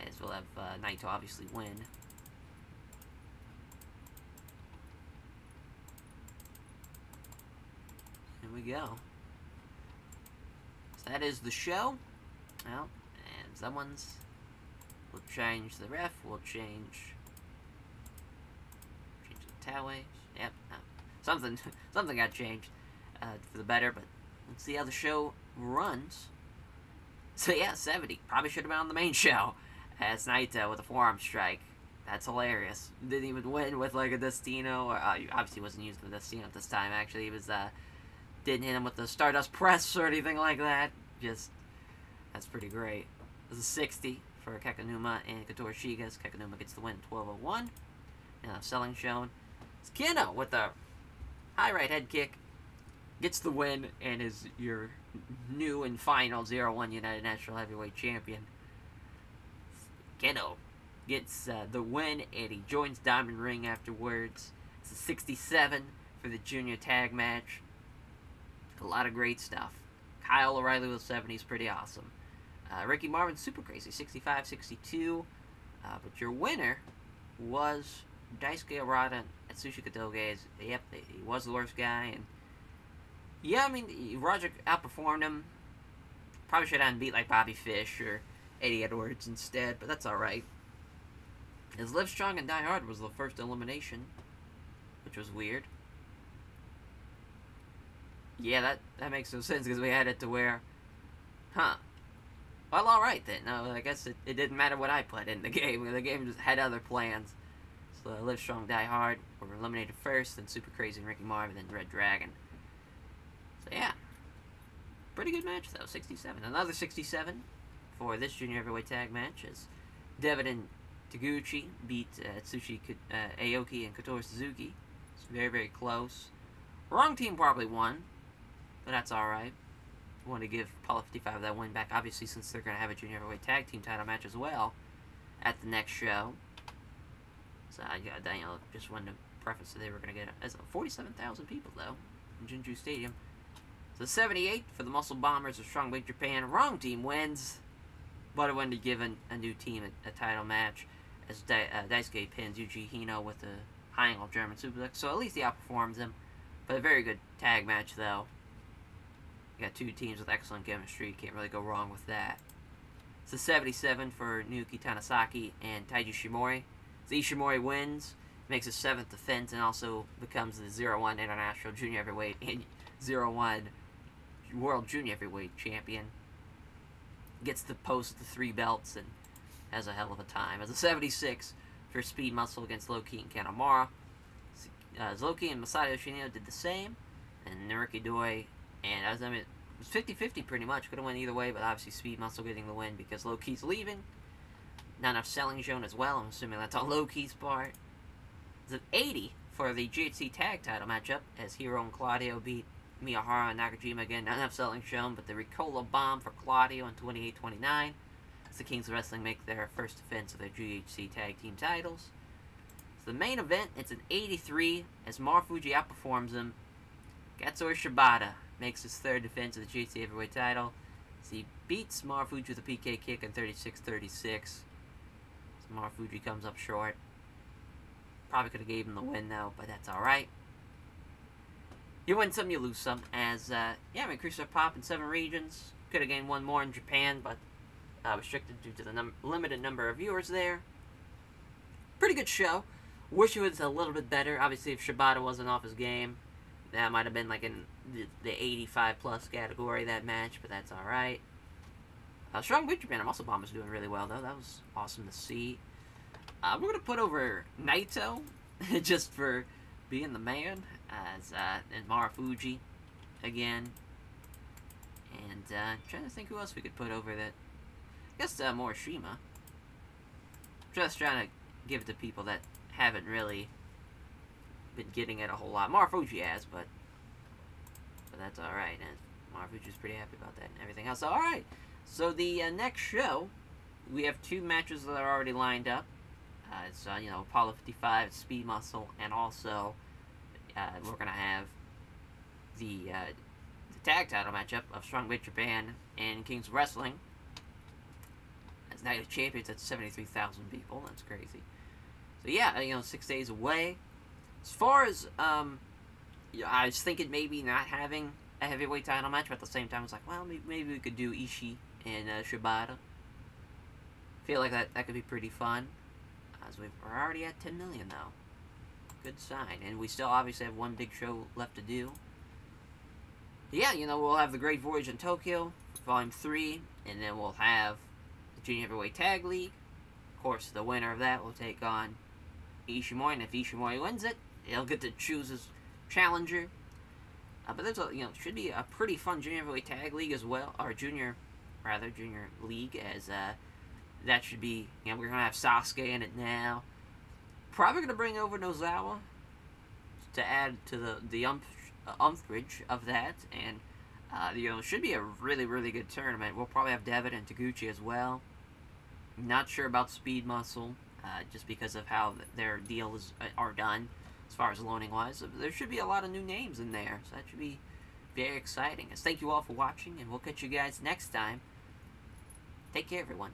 As we'll have Naito obviously win. Here we go. So that is the show. Well, and someone's... We'll change the ref. We'll change the tailways. Yep. No. Something got changed for the better, but let's see how the show runs. So yeah, 70. Probably should have been on the main show. As Naito with a forearm strike. That's hilarious. Didn't even win with like a Destino. Or, obviously wasn't using the Destino at this time, actually. He was, didn't hit him with the Stardust Press or anything like that. Just, that's pretty great. This is 60 for Kakanuma and Katori Shigas. Kakanuma gets the win, 12:01. Now, selling shown. It's Kino with the high right head kick. Gets the win and is your new and final 0-1 United National Heavyweight Champion. Keno gets the win, and he joins Diamond Ring afterwards. It's a 67 for the junior tag match. A lot of great stuff. Kyle O'Reilly with 70 is pretty awesome. Ricky Marvin, super crazy, 65-62. But your winner was Daisuke Arata and Atsushi Kotoge. Yep, he was the worst guy, and yeah, I mean, Roger outperformed him. Probably should have beat like Bobby Fish or Eddie Edwards instead, but that's alright. His Live Strong and Die Hard was the first elimination, which was weird. Yeah, that makes no sense, because we had it to where... Huh. Well, alright then. No, I guess it didn't matter what I put in the game. The game just had other plans. So Live Strong, Die Hard were eliminated first, then Super Crazy and Ricky Marvin, then Red Dragon. So yeah, pretty good match though, 67. Another 67 for this junior heavyweight tag match as Devitt and Taguchi beat Atsushi Aoki and Kotori Suzuki. It's very, very close. Wrong team probably won, but that's alright. Want to give Apollo 55 that win back, obviously, since they're going to have a junior heavyweight tag team title match as well at the next show. So Daniel just wanted to preface that they were going to get as 47,000 people though in Jinju Stadium. So 78 for the Muscle Bombers of Strong Big Japan. Wrong team wins, but it wanted to give a new team a title match as Daisuke pins Yuji Hino with the high angle German suplex. So at least he outperforms him. But a very good tag match though. You got two teams with excellent chemistry. Can't really go wrong with that. It's a 77 for Naoki Tanasaki and Taiji Shimori. So Ishimori wins, makes his 7th defense, and also becomes the 0-1 International Junior Heavyweight and 0-1 World Junior Heavyweight Champion. Gets to post the 3 belts and has a hell of a time. As a 76 for Speed Muscle against Loki and Kanemaru. Loki and Masato Yoshino did the same. And Naruki Doi, and as I mean, it was 50-50 pretty much. Could have went either way, but obviously Speed Muscle getting the win because Loki's leaving. Not enough selling shown as well. I'm assuming that's on Loki's part. It's an 80 for the GHC Tag Title matchup as Hiro and Claudio beat Miyahara and Nakajima again. Not enough selling shown, but the Ricola Bomb for Claudio in 28-29. As the Kings of Wrestling make their first defense of their GHC Tag Team titles. So the main event, it's an 83 as Marufuji outperforms him. Katsura Shibata makes his 3rd defense of the GHC Heavyweight title. So he beats Marufuji with a PK kick in 36-36. Marufuji comes up short. Probably could have gave him the win though, but that's alright. You win some, you lose some. As, yeah, we increased our pop in 7 regions. Could have gained 1 more in Japan, but restricted due to the limited number of viewers there. Pretty good show. Wish it was a little bit better. Obviously, if Shibata wasn't off his game, that might have been like in the 85 plus category, that match, but that's alright. Strong Big Japan Muscle Bomb is doing really well, though. That was awesome to see. We're going to put over Naito, just for being the man, and Marufuji again. And trying to think who else we could put over that. I guess Morishima. Just trying to give it to people that haven't really been getting it a whole lot. Marufuji has, but that's alright. And Marufuji's pretty happy about that and everything else. Alright, so the next show, we have 2 matches that are already lined up. It's, you know, Apollo 55, Speed Muscle, and also we're going to have the tag title matchup of Strong Big Japan and Kings of Wrestling. As Night of Champions, that's 73,000 people. That's crazy. So yeah, you know, 6 days away. As far as, I was thinking maybe not having a heavyweight title match, but at the same time, I was like, well, maybe we could do Ishii and Shibata. Feel like that could be pretty fun. As we're already at 10 million, though. Good sign. And we still obviously have one big show left to do. Yeah, you know, we'll have the Great Voyage in Tokyo, Volume 3, and then we'll have the Junior Heavyweight Tag League. Of course, the winner of that will take on Ishimori, and if Ishimori wins it, he'll get to choose his challenger. But there's a, you know, should be a pretty fun Junior Heavyweight Tag League as well, or Junior League, as that should be, you know, we're gonna have Sasuke in it now. Probably gonna bring over Nozawa to add to the umbrage of that, and you know, should be a really, really good tournament. We'll probably have Devitt and Taguchi as well. Not sure about Speed Muscle, just because of how their deals are done as far as loaning wise. There should be a lot of new names in there, so that should be very exciting. Thank you all for watching, and we'll catch you guys next time. Take care, everyone.